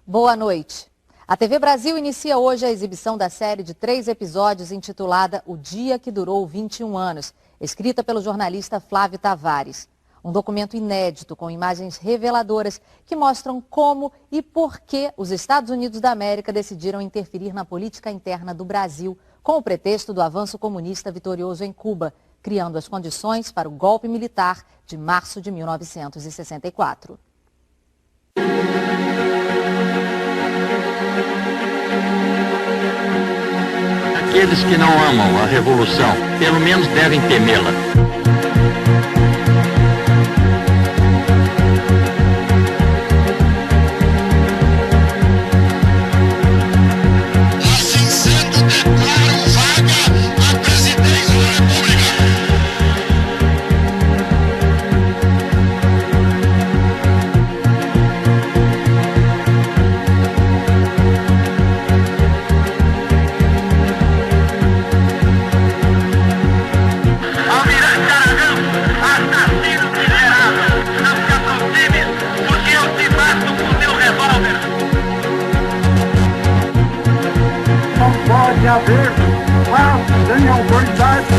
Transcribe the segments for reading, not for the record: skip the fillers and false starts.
Boa noite. A TV Brasil inicia hoje a exibição da série de 3 episódios intitulada O Dia que Durou 21 Anos, escrita pelo jornalista Flávio Tavares. Um documento inédito com imagens reveladoras que mostram como e por que os Estados Unidos da América decidiram interferir na política interna do Brasil com o pretexto do avanço comunista vitorioso em Cuba, criando as condições para o golpe militar de março de 1964. Aqueles que não amam a revolução, pelo menos devem temê-la. Assim sendo, declaro vaga a presidência da República. Almirante Aragão, assassino miserável, não se aproxime, porque eu te mato com meu revólver. Não pode haver paz sem autoridade.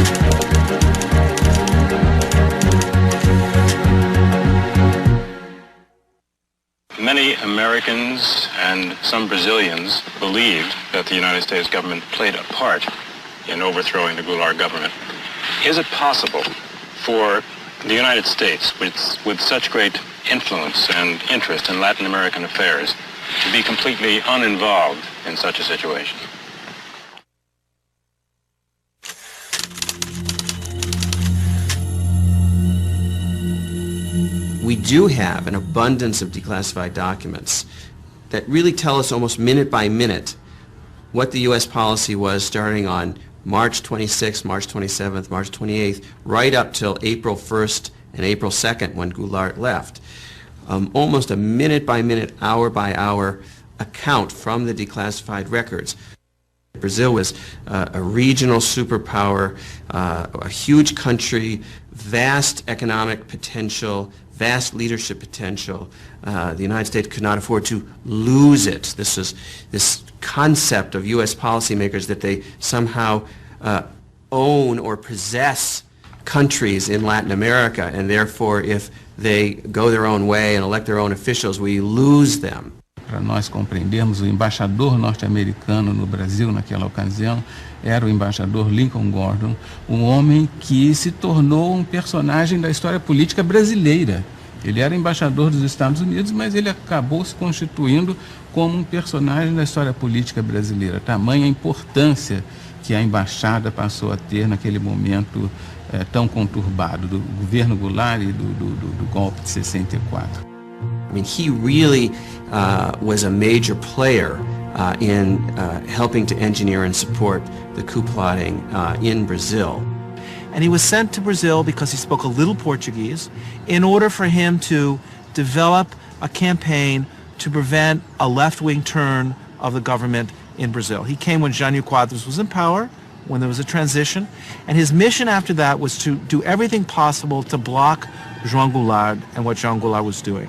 Many Americans and some Brazilians believed that the United States government played a part in overthrowing the Goulart government. Is it possible for the United States, with such great influence and interest in Latin American affairs, to be completely uninvolved in such a situation? We do have an abundance of declassified documents that really tell us almost minute by minute what the U.S. policy was starting on March 26th, March 27th, March 28th, right up till April 1st and April 2nd when Goulart left. Almost a minute by minute, hour by hour account from the declassified records. Brazil was a regional superpower, a huge country, vast economic potential, vast leadership potential. The United States could not afford to lose it. This concept of U.S. policymakers that they somehow own or possess countries in Latin America, and therefore if they go their own way and elect their own officials, we lose them. Para nós compreendermos, o embaixador norte-americano no Brasil naquela ocasião era o embaixador Lincoln Gordon, um homem que se tornou um personagem da história política brasileira. Ele era embaixador dos Estados Unidos, mas ele acabou se constituindo como um personagem da história política brasileira. Tamanha a importância que a embaixada passou a ter naquele momento tão conturbado do governo Goulart e do golpe de 64. I mean, he really was a major player in helping to engineer and support the coup plotting in Brazil. And he was sent to Brazil because he spoke a little Portuguese in order for him to develop a campaign to prevent a left-wing turn of the government in Brazil. He came when Jânio Quadros was in power, when there was a transition, and his mission after that was to do everything possible to block João Goulart and what João Goulart was doing.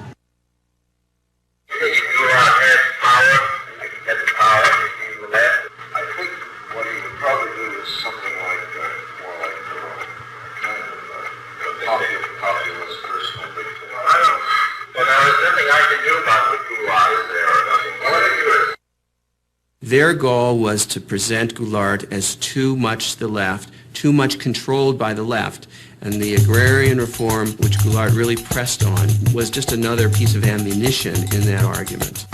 Their goal was to present Goulart as too much the left, too much controlled by the left, and the agrarian reform, which Goulart really pressed on, was just another piece of ammunition in that argument.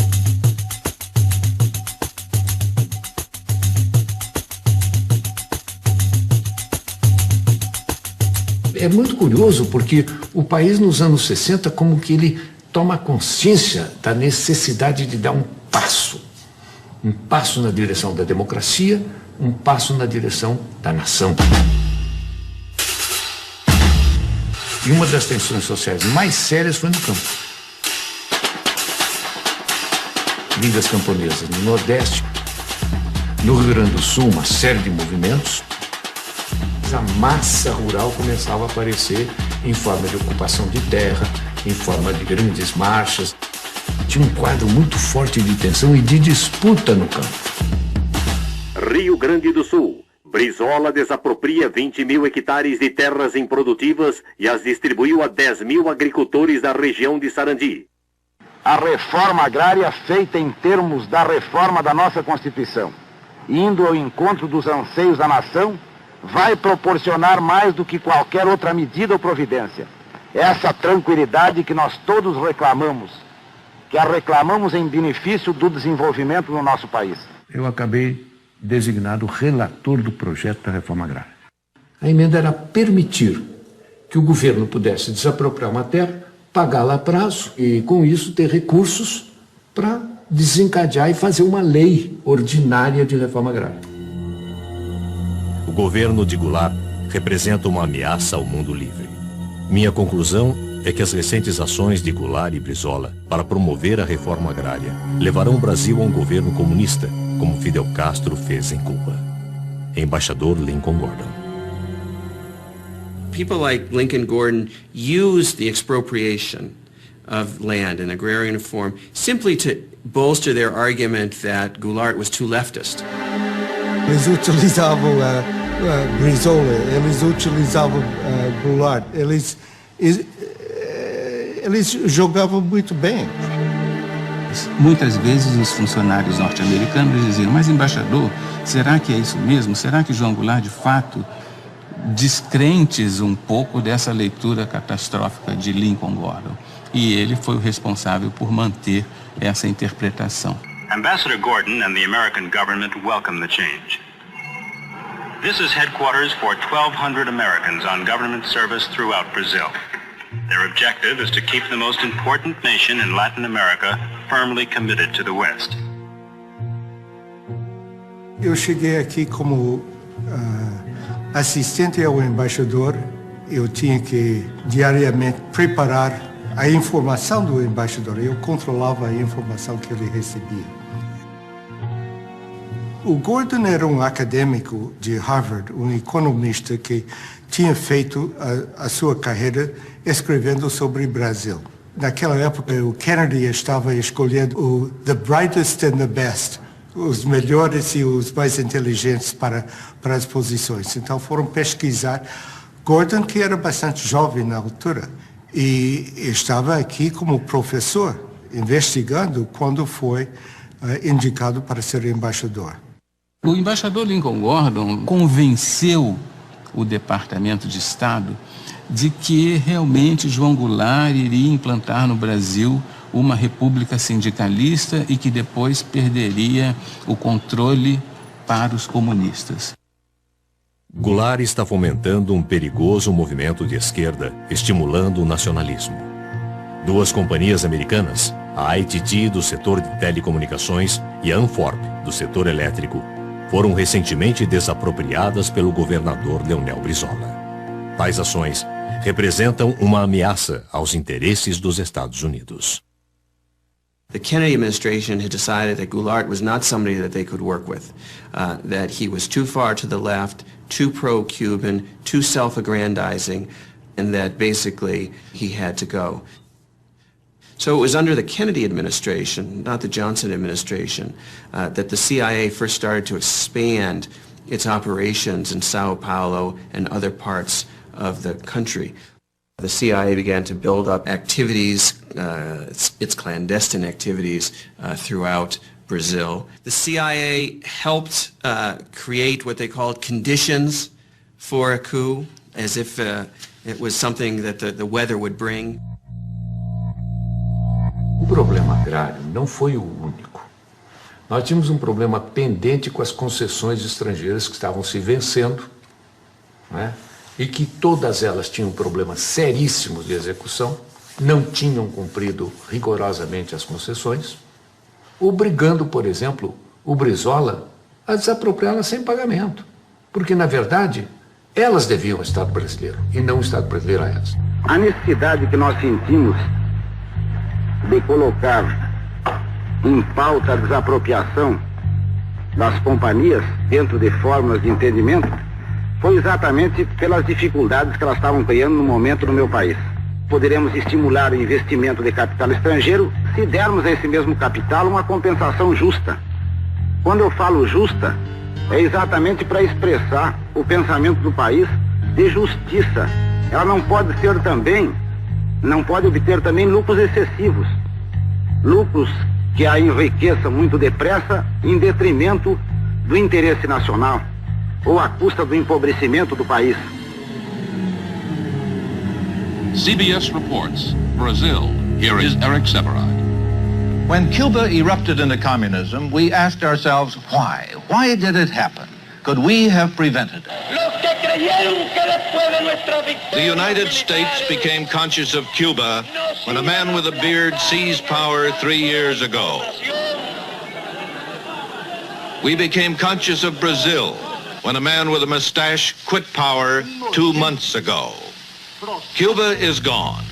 É muito curioso porque o país nos anos 60 como que ele toma consciência da necessidade de dar um passo na direção da democracia, um passo na direção da nação. E uma das tensões sociais mais sérias foi no campo. Ligas camponesas no Nordeste, no Rio Grande do Sul, uma série de movimentos. A massa rural começava a aparecer em forma de ocupação de terra, em forma de grandes marchas. Tinha um quadro muito forte de tensão e de disputa no campo. Rio Grande do Sul. Brizola desapropria 20 mil hectares de terras improdutivas e as distribuiu a 10 mil agricultores da região de Sarandi. A reforma agrária feita em termos da reforma da nossa Constituição, indo ao encontro dos anseios da nação, vai proporcionar mais do que qualquer outra medida ou providência. Essa tranquilidade que nós todos reclamamos, que a reclamamos em benefício do desenvolvimento no nosso país. Eu acabei designado relator do projeto da reforma agrária. A emenda era permitir que o governo pudesse desapropriar uma terra, pagá-la a prazo e, com isso, ter recursos para desencadear e fazer uma lei ordinária de reforma agrária. O governo de Goulart representa uma ameaça ao mundo livre. Minha conclusão é que as recentes ações de Goulart e Brizola para promover a reforma agrária levarão o Brasil a um governo comunista, como Fidel Castro fez em Cuba. Embaixador Lincoln Gordon. People like Lincoln Gordon used the expropriation of land in agrarian form simply to bolster their argument that Goulart was too leftist. Eles utilizavam Brizola, eles utilizavam Goulart, eles jogavam muito bem. Muitas vezes os funcionários norte-americanos diziam, mas embaixador, será que é isso mesmo? Será que João Goulart de fato descrentes um pouco dessa leitura catastrófica de Lincoln Gordon? E ele foi o responsável por manter essa interpretação. Ambassador Gordon and the American government welcome the change. This is headquarters for 1,200 Americans on government service throughout Brazil. Their objective is to keep the most important nation in Latin America firmly committed to the West. Eu cheguei aqui como assistente ao embaixador. Eu tinha que diariamente preparar a informação do embaixador. Eu controlava a informação que ele recebia. O Gordon era um acadêmico de Harvard, um economista que tinha feito a sua carreira escrevendo sobre o Brasil. Naquela época, o Kennedy estava escolhendo the brightest and the best, os melhores e os mais inteligentes para as posições. Então foram pesquisar. Gordon, que era bastante jovem na altura, e estava aqui como professor, investigando quando foi indicado para ser embaixador. O embaixador Lincoln Gordon convenceu o Departamento de Estado de que realmente João Goulart iria implantar no Brasil uma república sindicalista e que depois perderia o controle para os comunistas. Goulart está fomentando um perigoso movimento de esquerda, estimulando o nacionalismo. Duas companhias americanas, a ITT do setor de telecomunicações e a Anforp do setor elétrico, foram recentemente desapropriadas pelo governador Leonel Brizola. Tais ações representam uma ameaça aos interesses dos Estados Unidos. The Kennedy administration had decided that Goulart was not somebody that they could work with, that he was too far to the left, too pro-Cuban, too self-aggrandizing, and that basically he had to go. So it was under the Kennedy administration, not the Johnson administration, that the CIA first started to expand its operations in Sao Paulo and other parts of the country. The CIA began to build up activities, its clandestine activities throughout Brazil. The CIA helped create what they called conditions for a coup, as if it was something that the weather would bring. O problema agrário não foi o único. Nós tínhamos um problema pendente com as concessões estrangeiras que estavam se vencendo, né? E que todas elas tinham problemas seríssimos de execução, não tinham cumprido rigorosamente as concessões, obrigando, por exemplo, o Brizola a desapropriá-las sem pagamento. Porque, na verdade, elas deviam ao Estado brasileiro e não o Estado brasileiro a elas. A necessidade que nós sentimos de colocar em pauta a desapropriação das companhias dentro de formas de entendimento foi exatamente pelas dificuldades que elas estavam criando no momento no meu país. Poderemos estimular o investimento de capital estrangeiro se dermos a esse mesmo capital uma compensação justa. Quando eu falo justa, é exatamente para expressar o pensamento do país de justiça. Ela não pode obter também lucros excessivos, lucros que a enriqueçam muito depressa em detrimento do interesse nacional ou à custa do empobrecimento do país. CBS reports, Brazil. Here is Eric Severard. When Cuba erupted into communism, we asked ourselves why. Why did it happen? Could we have prevented it? The United States became conscious of Cuba when a man with a beard seized power 3 years ago. We became conscious of Brazil when a man with a mustache quit power 2 months ago. Cuba is gone.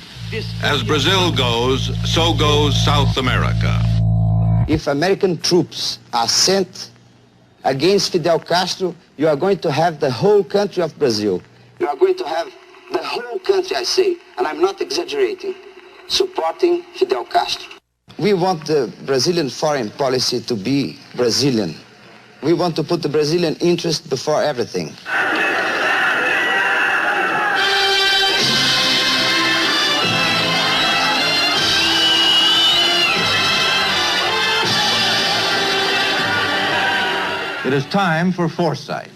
As Brazil goes, so goes South America. If American troops are sent against Fidel Castro, you are going to have the whole country of Brazil. You are going to have the whole country, I say, and I'm not exaggerating, supporting Fidel Castro. We want the Brazilian foreign policy to be Brazilian. We want to put the Brazilian interest before everything. It is time for foresight,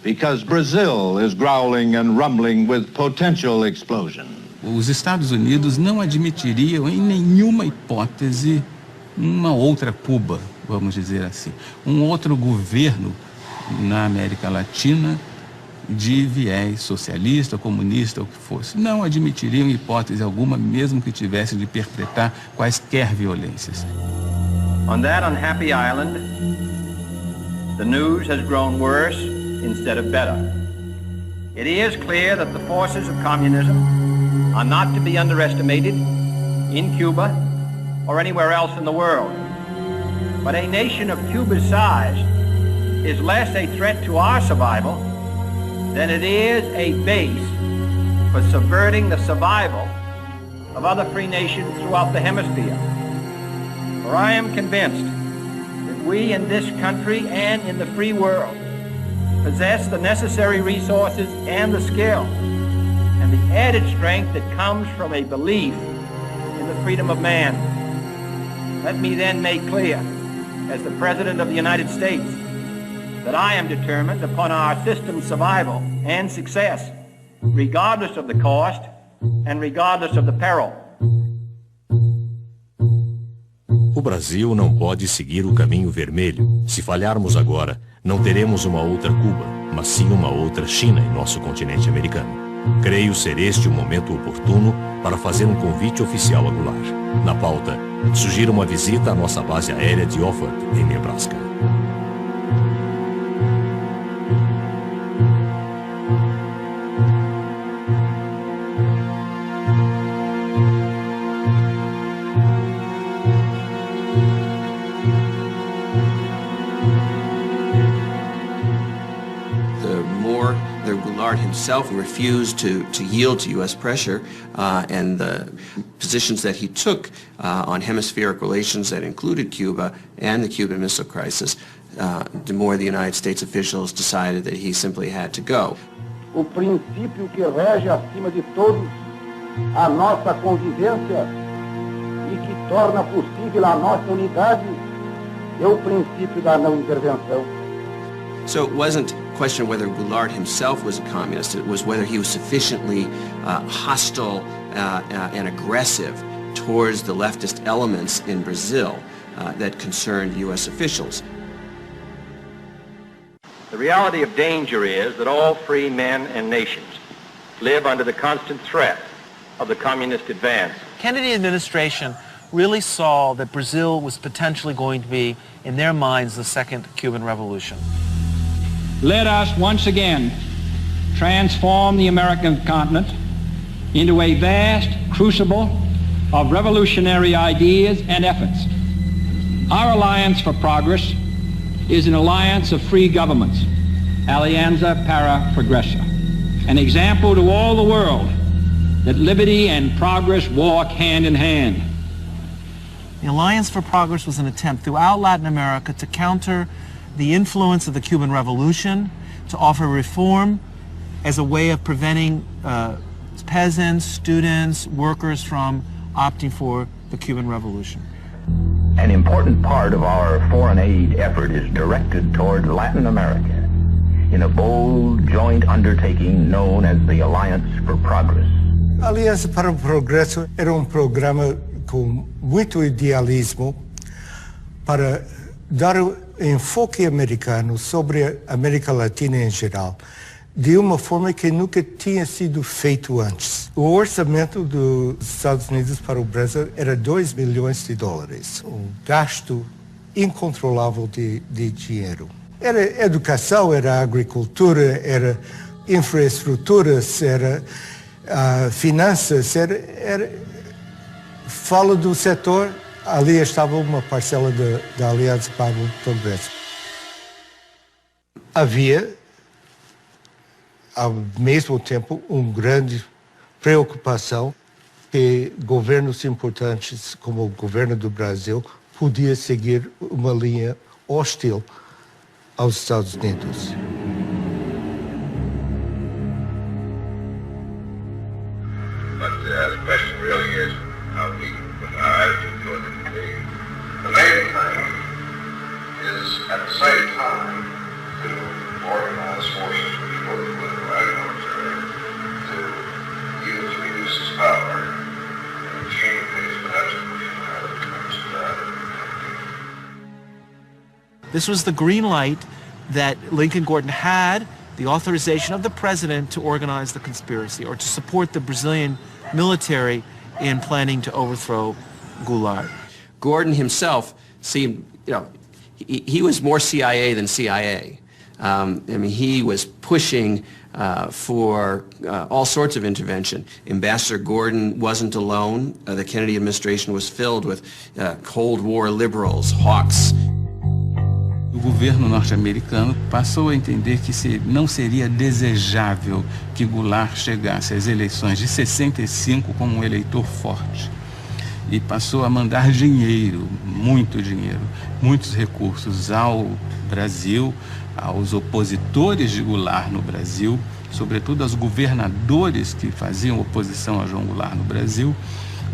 because Brazil is growling and rumbling with potential explosion. Os Estados Unidos não admitiriam em nenhuma hipótese uma outra Cuba, vamos dizer assim, um outro governo na América Latina de viés socialista, comunista, o que fosse. Não admitiriam hipótese alguma, mesmo que tivesse de perpetrar quaisquer violências. On that unhappy island, the news has grown worse instead of better. It is clear that the forces of communism are not to be underestimated in Cuba or anywhere else in the world. But a nation of Cuba's size is less a threat to our survival than it is a base for subverting the survival of other free nations throughout the hemisphere. For I am convinced we in this country and in the free world possess the necessary resources and the skill and the added strength that comes from a belief in the freedom of man. Let me then make clear, as the President of the United States, that I am determined upon our system's survival and success, regardless of the cost and regardless of the peril. O Brasil não pode seguir o caminho vermelho. Se falharmos agora, não teremos uma outra Cuba, mas sim uma outra China em nosso continente americano. Creio ser este o momento oportuno para fazer um convite oficial a Goulart. Na pauta, sugiro uma visita à nossa base aérea de Offutt, em Nebraska. Himself refused to yield to U.S. pressure, and the positions that he took on hemispheric relations that included Cuba and the Cuban Missile Crisis, the more the United States officials decided that he simply had to go. O princípio que rege acima de todos a nossa convivência e que torna possível a nossa unidade é o princípio da não intervenção. So it wasn't a question of whether Goulart himself was a communist, it was whether he was sufficiently hostile and aggressive towards the leftist elements in Brazil that concerned U.S. officials. The reality of danger is that all free men and nations live under the constant threat of the communist advance. Kennedy administration really saw that Brazil was potentially going to be, in their minds, the second Cuban Revolution. Let us once again transform the American continent into a vast crucible of revolutionary ideas and efforts. Our Alliance for Progress is an alliance of free governments, Alianza para Progresso, an example to all the world that liberty and progress walk hand in hand. The Alliance for Progress was an attempt throughout Latin America to counter the influence of the Cuban Revolution, to offer reform as a way of preventing peasants, students, workers from opting for the Cuban Revolution. An important part of our foreign aid effort is directed toward Latin America in a bold joint undertaking known as the Alliance for Progress. A Aliança para o Progresso era programa com muito idealismo para dar enfoque americano sobre a América Latina em geral, de uma forma que nunca tinha sido feito antes. O orçamento dos Estados Unidos para o Brasil era $2 milhões, um gasto incontrolável de dinheiro. Era educação, era agricultura, era infraestruturas, era finanças, fala do setor, ali estava uma parcela da Aliança para o Progresso. Havia, ao mesmo tempo, uma grande preocupação que governos importantes, como o governo do Brasil, podia seguir uma linha hostil aos Estados Unidos. The question really is how we put our attitude towards it. The main thing is, at the same time, to organize forces which both political and military to use reduce its power and change things perhaps This was the green light that Lincoln Gordon had, the authorization of the president to organize the conspiracy or to support the Brazilian military in planning to overthrow Goulart. Gordon himself seemed, he was more CIA than CIA. He was pushing for all sorts of intervention. Ambassador Gordon wasn't alone. The Kennedy administration was filled with Cold War liberals, hawks. O governo norte-americano passou a entender que não seria desejável que Goulart chegasse às eleições de 65 como um eleitor forte. E passou a mandar dinheiro, muito dinheiro, muitos recursos ao Brasil, aos opositores de Goulart no Brasil, sobretudo aos governadores que faziam oposição a João Goulart no Brasil,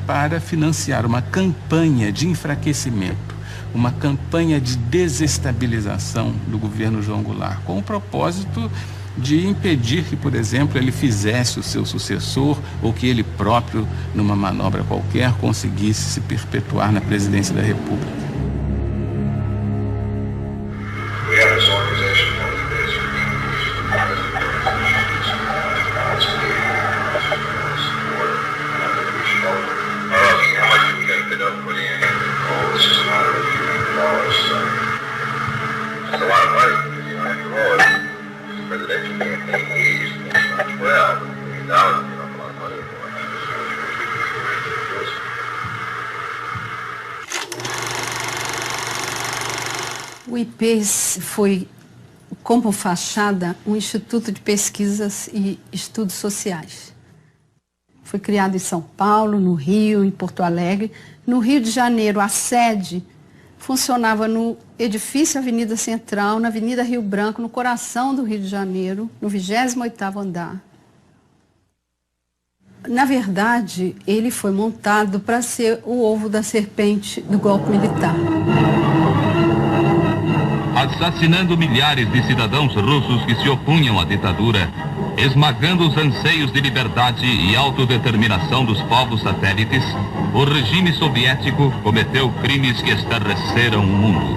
para financiar uma campanha de enfraquecimento, uma campanha de desestabilização do governo João Goulart, com o propósito de impedir que, por exemplo, ele fizesse o seu sucessor ou que ele próprio, numa manobra qualquer, conseguisse se perpetuar na presidência da República. O IPES foi, como fachada, um instituto de pesquisas e estudos sociais. Foi criado em São Paulo, no Rio, em Porto Alegre. No Rio de Janeiro, a sede funcionava no edifício Avenida Central, na Avenida Rio Branco, no coração do Rio de Janeiro, no 28º andar. Na verdade, ele foi montado para ser o ovo da serpente do golpe militar. Assassinando milhares de cidadãos russos que se opunham à ditadura, esmagando os anseios de liberdade e autodeterminação dos povos satélites, o regime soviético cometeu crimes que estarreceram o mundo.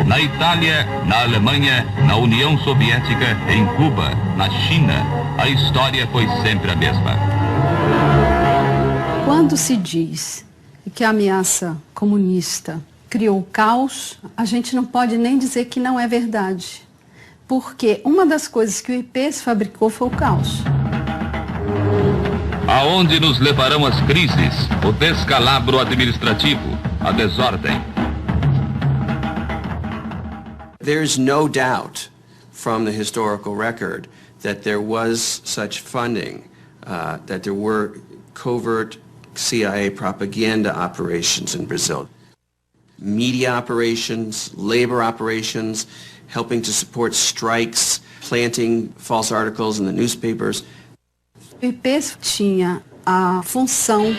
Na Itália, na Alemanha, na União Soviética, em Cuba, na China, a história foi sempre a mesma. Quando se diz que a ameaça comunista criou o caos, a gente não pode nem dizer que não é verdade. Porque uma das coisas que o IPES fabricou foi o caos. Aonde nos levarão as crises, o descalabro administrativo, a desordem? There's no doubt from the historical record that there was such funding, that there were covert CIA propaganda operations in Brazil. Media operations, labor operations, helping to support strikes, planting false articles in the newspapers. O IP tinha a função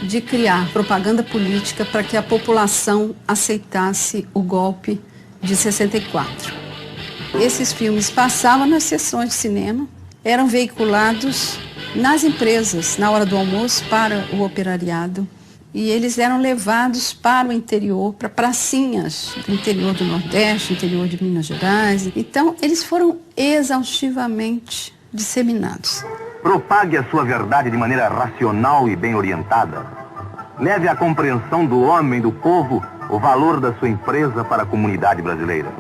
de criar propaganda política para que a população aceitasse o golpe de 64. Esses filmes passavam nas sessões de cinema, eram veiculados nas empresas, na hora do almoço, para o operariado. E eles eram levados para o interior, para pracinhas do interior do Nordeste, interior de Minas Gerais. Então, eles foram exaustivamente disseminados. Propague a sua verdade de maneira racional e bem orientada. Leve à compreensão do homem, do povo, o valor da sua empresa para a comunidade brasileira.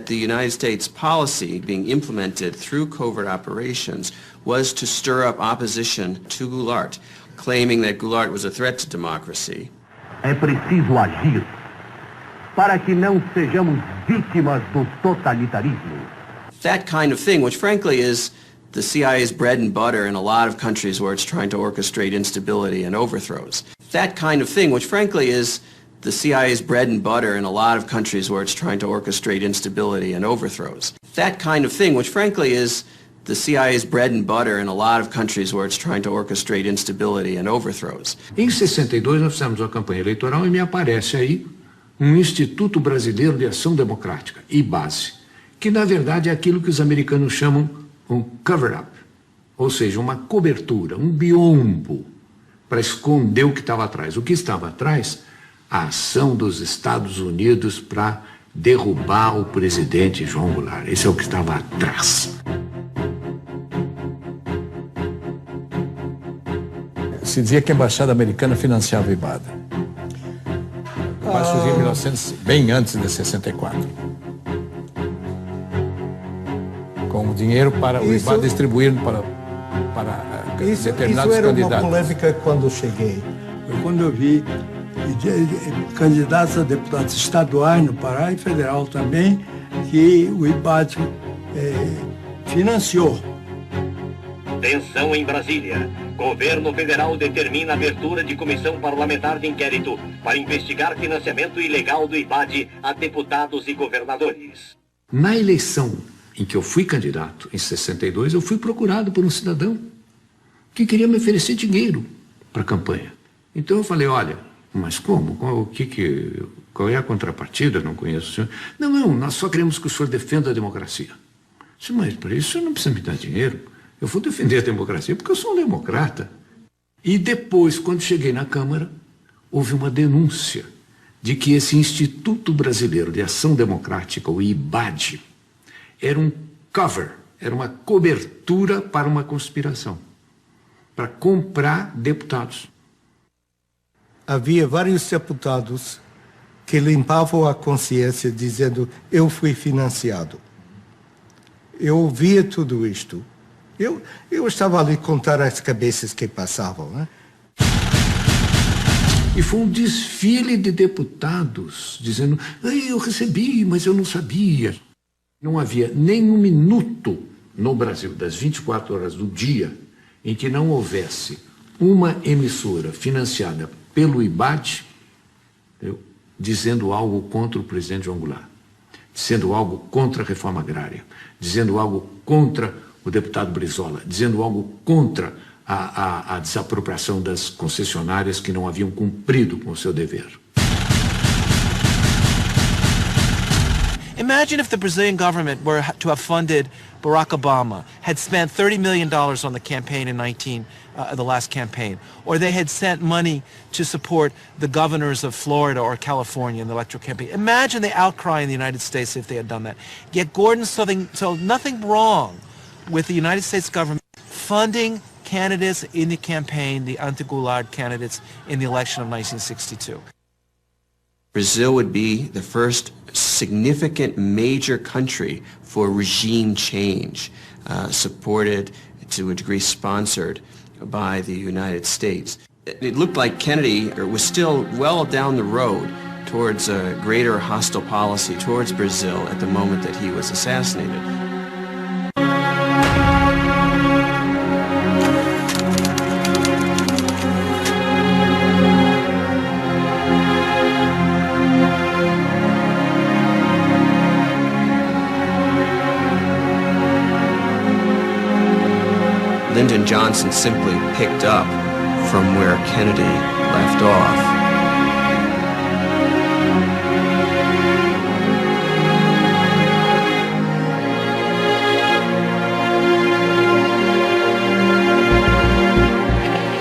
The United States policy being implemented through covert operations was to stir up opposition to Goulart, claiming that Goulart was a threat to democracy. É preciso agir para que não sejamos vítimas do totalitarismo. That kind of thing, which frankly is the CIA's bread and butter in a lot of countries where it's trying to orchestrate instability and overthrows. That kind of thing, which frankly is the CIA's bread and butter in a lot of countries where it's trying to orchestrate instability and overthrows. That kind of thing, which frankly is the CIA's bread and butter in a lot of countries where it's trying to orchestrate instability and overthrows. Em 62 nós fizemos uma campanha eleitoral e me aparece aí um Instituto Brasileiro de Ação Democrática, IBASE, que na verdade é aquilo que os americanos chamam um cover-up, ou seja, uma cobertura, um biombo para esconder o que estava atrás. O que estava atrás? A ação dos Estados Unidos para derrubar o presidente João Goulart. Esse é o que estava atrás. Se dizia que a embaixada americana financiava o IBAD. Mas surgiu em 1900, bem antes de 64. Com o dinheiro para o IBAD distribuir para determinados candidatos. Isso era uma polêmica quando eu cheguei. Quando eu vi candidatos a deputados estaduais no Pará e federal também, que o IBAD financiou. Tensão em Brasília. Governo federal determina a abertura de comissão parlamentar de inquérito para investigar financiamento ilegal do IBAD a deputados e governadores. Na eleição em que eu fui candidato, em 62, eu fui procurado por um cidadão que queria me oferecer dinheiro para a campanha. Então eu falei, olha, mas como? Qual é a contrapartida? Não conheço o senhor. Não, nós só queremos que o senhor defenda a democracia. Eu disse, mas para isso o senhor não precisa me dar dinheiro. Eu vou defender a democracia porque eu sou um democrata. E depois, quando cheguei na Câmara, houve uma denúncia de que esse Instituto Brasileiro de Ação Democrática, o IBAD, era um cover, era uma cobertura para uma conspiração, para comprar deputados. Havia vários deputados que limpavam a consciência dizendo, eu fui financiado. Eu ouvia tudo isto. Eu estava ali a contar as cabeças que passavam, né? E foi um desfile de deputados dizendo, eu recebi, mas eu não sabia. Não havia nem um minuto no Brasil, das 24 horas do dia, em que não houvesse uma emissora financiada pelo IBAD, dizendo algo contra o presidente João Goulart, dizendo algo contra a reforma agrária, dizendo algo contra o deputado Brizola, dizendo algo contra a desapropriação das concessionárias que não haviam cumprido com o seu dever. Imagine if the Brazilian government were to have funded Barack Obama, had spent $30 million on the campaign in the last campaign, or they had sent money to support the governors of Florida or California in the electoral campaign. Imagine the outcry in the United States if they had done that. Yet Gordon saw nothing wrong with the United States government funding candidates in the campaign, the anti-Goulart candidates in the election of 1962. Brazil would be the first significant major country for regime change, supported, to a degree sponsored by the United States. It looked like Kennedy was still well down the road towards a greater hostile policy towards Brazil at the moment that he was assassinated. Lyndon Johnson simply picked up from where Kennedy left off.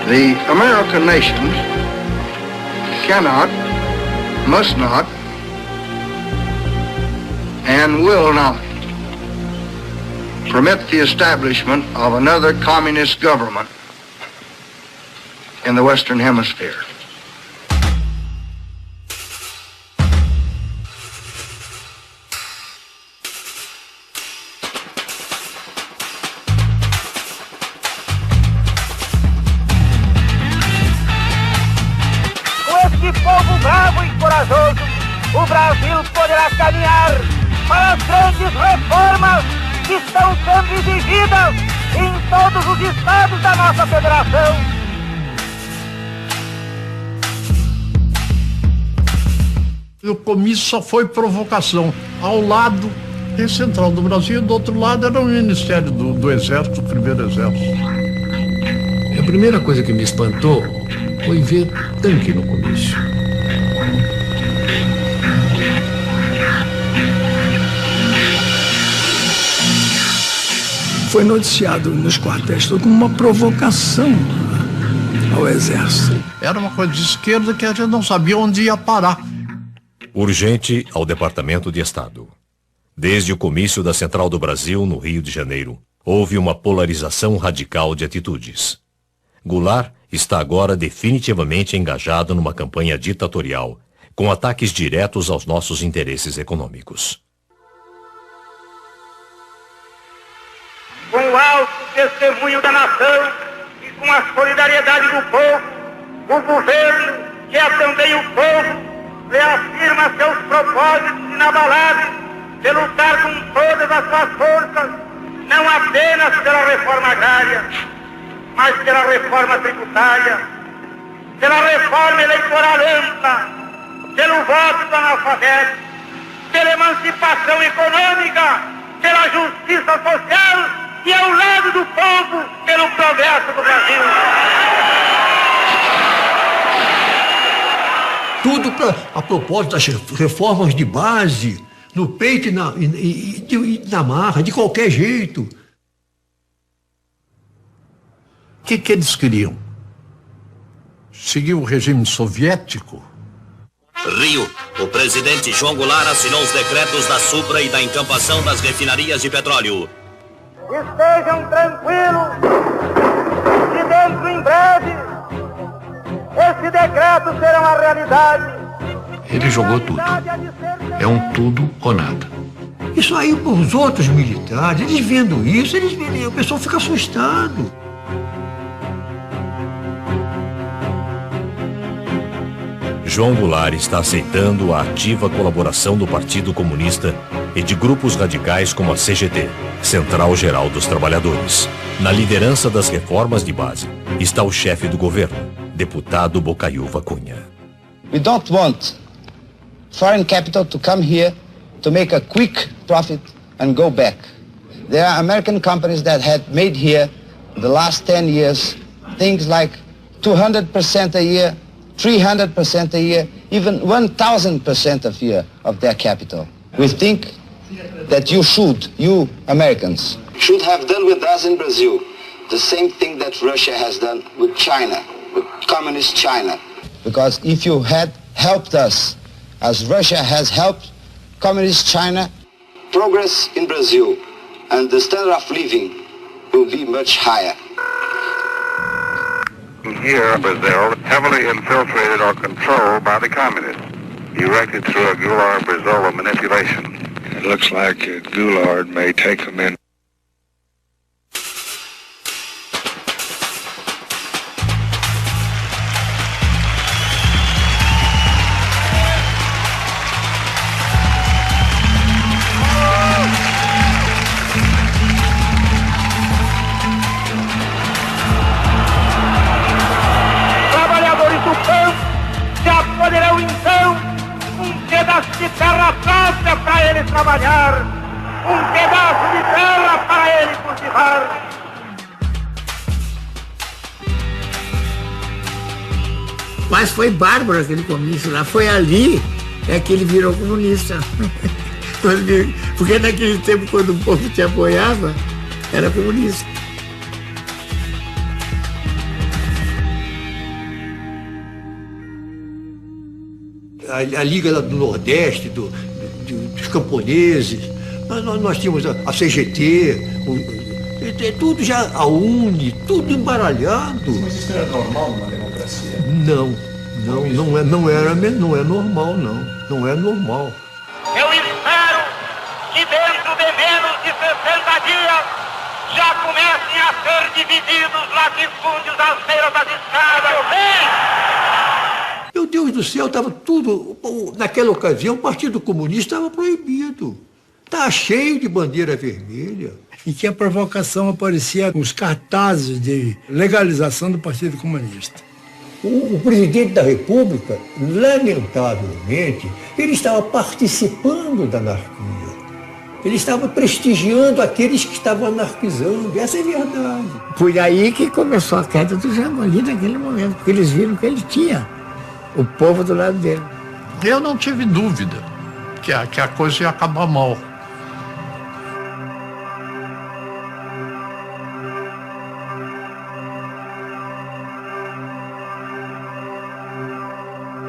The American nation cannot, must not, and will not permit the establishment of another communist government in the Western Hemisphere. Povo bravo e corajoso, o Brasil poderá caminhar para as grandes reformas que estão sendo exigidas em todos os estados da nossa federação. O comício só foi provocação. Ao lado tem Central do Brasil, do outro lado era o Ministério do Exército, o Primeiro Exército. A primeira coisa que me espantou foi ver tanque no comício. Foi noticiado nos quartéis como uma provocação ao Exército. Era uma coisa de esquerda que a gente não sabia onde ia parar. Urgente ao Departamento de Estado. Desde o comício da Central do Brasil, no Rio de Janeiro, houve uma polarização radical de atitudes. Goulart está agora definitivamente engajado numa campanha ditatorial, com ataques diretos aos nossos interesses econômicos. Com o alto testemunho da nação e com a solidariedade do povo, o governo, que é também o povo, reafirma seus propósitos inabaláveis de lutar com todas as suas forças, não apenas pela reforma agrária, mas pela reforma tributária, pela reforma eleitoral ampla, pelo voto do analfabeto, pela emancipação econômica, pela justiça social e ao lado do povo, pelo progresso do Brasil. Tudo a propósito das reformas de base, no peito e na marra, de qualquer jeito. O que eles queriam? Seguir o regime soviético? Rio, o presidente João Goulart assinou os decretos da supra e da encampação das refinarias de petróleo. Estejam tranquilos, que dentro em breve, esse decreto será uma realidade. Ele jogou tudo. É um tudo ou nada. Isso aí para os outros militares, eles vendo isso, o pessoal fica assustado. João Goulart está aceitando a ativa colaboração do Partido Comunista e de grupos radicais como a CGT, Central Geral dos Trabalhadores. Na liderança das reformas de base está o chefe do governo, deputado Bocaiúva Cunha. We don't want foreign capital to come here to make a quick profit and go back. There are American companies that had made here the last 10 years things like 200% a year, 300% a year, even 1,000% a year of their capital. We think that you Americans, should have done with us in Brazil the same thing that Russia has done with China, with communist China. Because if you had helped us, as Russia has helped communist China, progress in Brazil and the standard of living will be much higher. Here, Brazil, heavily infiltrated or controlled by the communists, erected through a Goulart-Brizola manipulation. It looks like Goulart may take them in. Poderão então pedaço de terra própria para ele trabalhar, pedaço de terra para ele cultivar. Mas foi bárbaro aquele comício lá. Foi ali que ele virou comunista. Porque naquele tempo, quando o povo te apoiava, era comunista. A Liga do Nordeste, dos camponeses, nós tínhamos a CGT, tudo já, a UNE, tudo embaralhado. Mas isso era normal numa democracia? Não é normal, não. Não é normal. Eu espero que dentro de menos de 60 dias já comecem a ser divididos latifúndios às beiras das estradas. Meu Deus do céu, estava tudo... Naquela ocasião, o Partido Comunista estava proibido. Estava cheio de bandeira vermelha. E que a provocação aparecia com os cartazes de legalização do Partido Comunista. O presidente da República, lamentavelmente, ele estava participando da anarquia. Ele estava prestigiando aqueles que estavam anarquizando. Essa é a verdade. Foi aí que começou a queda do Jango ali naquele momento, porque eles viram que ele tinha o povo do lado dele. Eu não tive dúvida que a coisa ia acabar mal.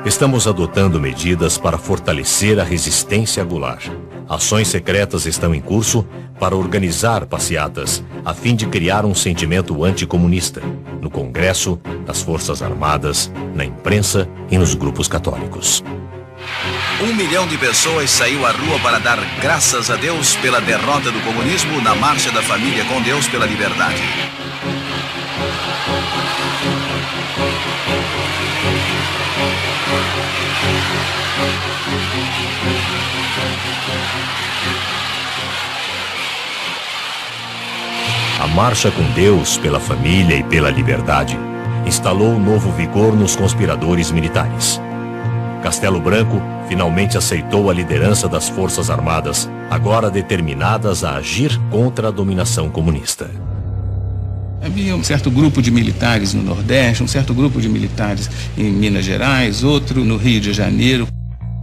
Estamos adotando medidas para fortalecer a resistência a Goulart. Ações secretas estão em curso para organizar passeatas, a fim de criar um sentimento anticomunista, no Congresso, nas Forças Armadas, na imprensa e nos grupos católicos. 1 milhão de pessoas saiu à rua para dar graças a Deus pela derrota do comunismo na Marcha da Família com Deus pela Liberdade. A Marcha com Deus pela Família e pela Liberdade instalou novo vigor nos conspiradores militares. Castelo Branco finalmente aceitou a liderança das Forças Armadas, agora determinadas a agir contra a dominação comunista. Havia um certo grupo de militares no Nordeste, um certo grupo de militares em Minas Gerais, outro no Rio de Janeiro.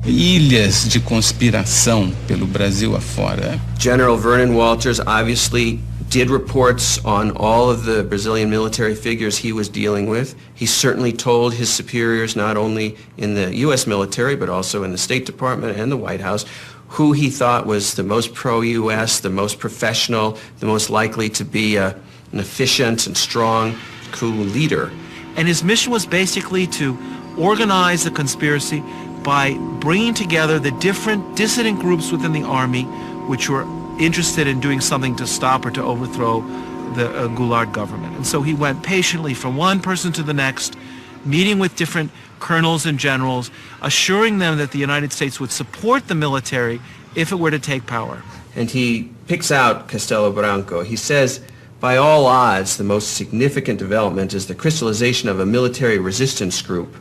Ilhas de conspiração pelo Brasil afora. General Vernon Walters obviously did reports on all of the Brazilian military figures he was dealing with. He certainly told his superiors, not only in the U.S. military, but also in the State Department and the White House, who he thought was the most pro-U.S., the most professional, the most likely to be an efficient and strong coup leader. And his mission was basically to organize the conspiracy by bringing together the different dissident groups within the army which were interested in doing something to stop or to overthrow the Goulart government. And so he went patiently from one person to the next, meeting with different colonels and generals, assuring them that the United States would support the military if it were to take power. And he picks out Castelo Branco. He says, by all odds, the most significant development is the crystallization of a military resistance group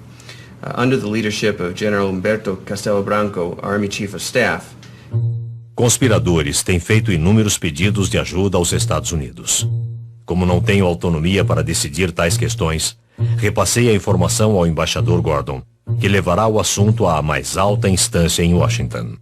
under the leadership of General Humberto Castelo Branco, Army Chief of Staff. Conspiradores têm feito inúmeros pedidos de ajuda aos Estados Unidos. Como não tenho autonomia para decidir tais questões, repassei a informação ao embaixador Gordon, que levará o assunto à mais alta instância em Washington.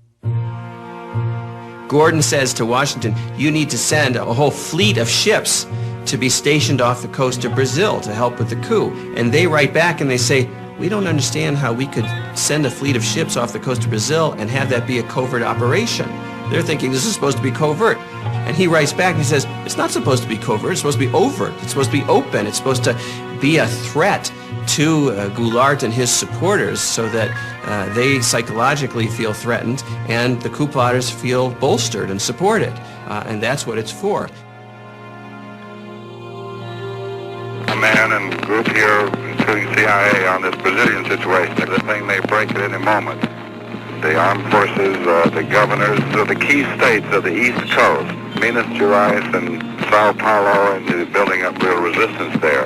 Gordon says to Washington, you need to send a whole fleet of ships to be stationed off the coast of Brazil to help with the coup. And they write back and they say, we don't understand how we could send a fleet of ships off the coast of Brazil and have that be a covert operation. They're thinking this is supposed to be covert. And he writes back and he says, it's not supposed to be covert, it's supposed to be overt, it's supposed to be open, it's supposed to be a threat to Goulart and his supporters so that they psychologically feel threatened and the coup plotters feel bolstered and supported. And that's what it's for. A man and group here, including CIA, on this Brazilian situation. The thing may break at any moment. The armed forces, the governors of the key states of the East Coast, Minas Gerais and Sao Paulo, and building up real resistance there.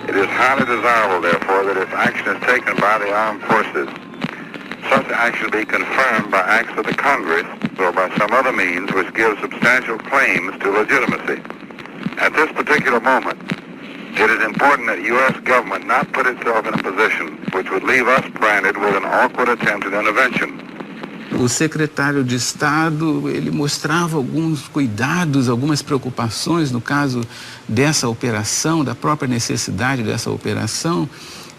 It is highly desirable, therefore, that if action is taken by the armed forces, such action be confirmed by acts of the Congress or by some other means which give substantial claims to legitimacy. At this particular moment, It is important that U.S. government not put itself in a position which would leave us branded with an awkward attempt at intervention. O secretário de Estado, ele mostrava alguns cuidados, algumas preocupações no caso dessa operação, da própria necessidade dessa operação,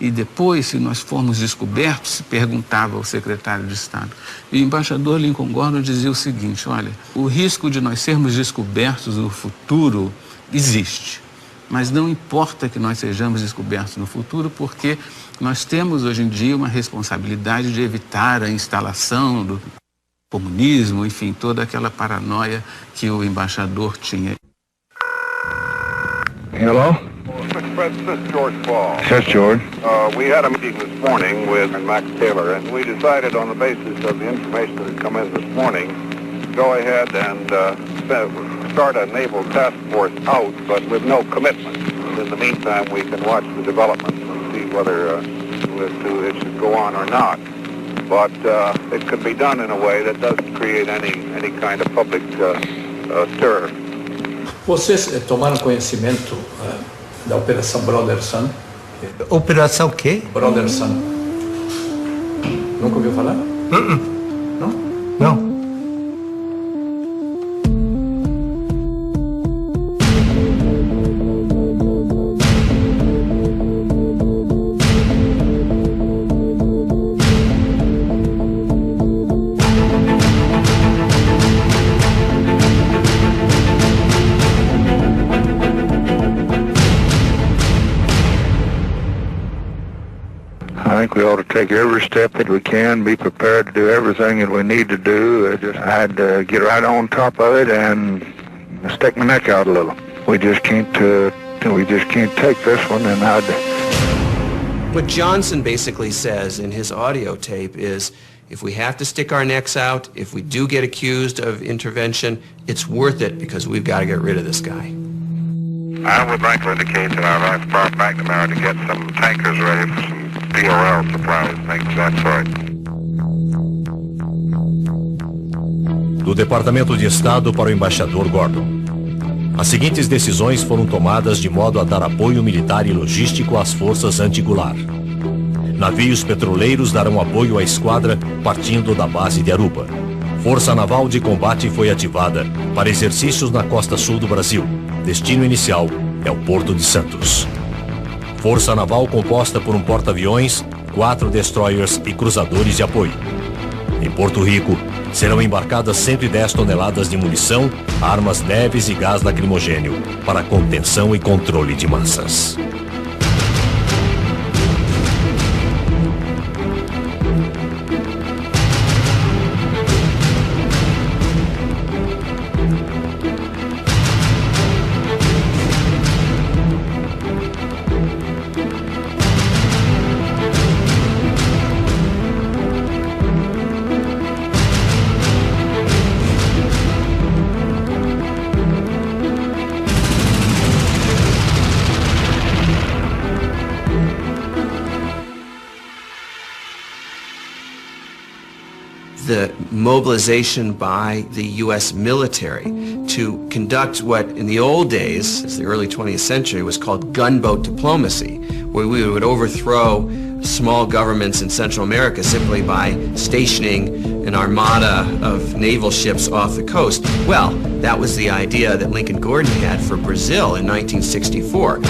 e depois, se nós formos descobertos, se perguntava ao secretário de Estado. E o embaixador Lincoln Gordon dizia o seguinte: olha, o risco de nós sermos descobertos no futuro existe, mas não importa que nós sejamos descobertos no futuro, porque nós temos hoje em dia uma responsabilidade de evitar a instalação do comunismo, enfim, toda aquela paranoia que o embaixador tinha. Hello? Mr. President, this is George Ball. Yes, George. We had a meeting this morning with Max Taylor, and we decided on the basis of the information that had come in this morning, go ahead and start a naval task force out, but with no commitment. In the meantime, we can watch the developments and see whether it should go on or not. But it can be done in a way that doesn't create any kind of public stir. Vocês tomaram conhecimento da Operação Brother Sun? Operação quê? Brother Sun. Nunca ouviu falar? Não? Não. I think we ought to take every step that we can, be prepared to do everything that we need to do. I had to get right on top of it and stick my neck out a little. We just can't take this one, and What Johnson basically says in his audio tape is, if we have to stick our necks out, if we do get accused of intervention, it's worth it because we've got to get rid of this guy. I would like to indicate that I'd like to start McNamara to get some tankers ready for some DOL supplies, things of that sort. Do Departamento de Estado para o embaixador Gordon. As seguintes decisões foram tomadas de modo a dar apoio militar e logístico às forças anti-Goulart. Navios petroleiros darão apoio à esquadra partindo da base de Aruba. Força Naval de Combate foi ativada para exercícios na costa sul do Brasil. Destino inicial é o Porto de Santos. Força Naval composta por um porta-aviões, 4 destroyers e cruzadores de apoio. Em Porto Rico, serão embarcadas 110 toneladas de munição, armas leves e gás lacrimogênio para contenção e controle de massas. The mobilization by the U.S. military to conduct what in the old days, as the early 20th century, was called gunboat diplomacy, where we would overthrow small governments in Central America simply by stationing an armada of naval ships off the coast. Well, that was the idea that Lincoln Gordon had for Brazil in 1964.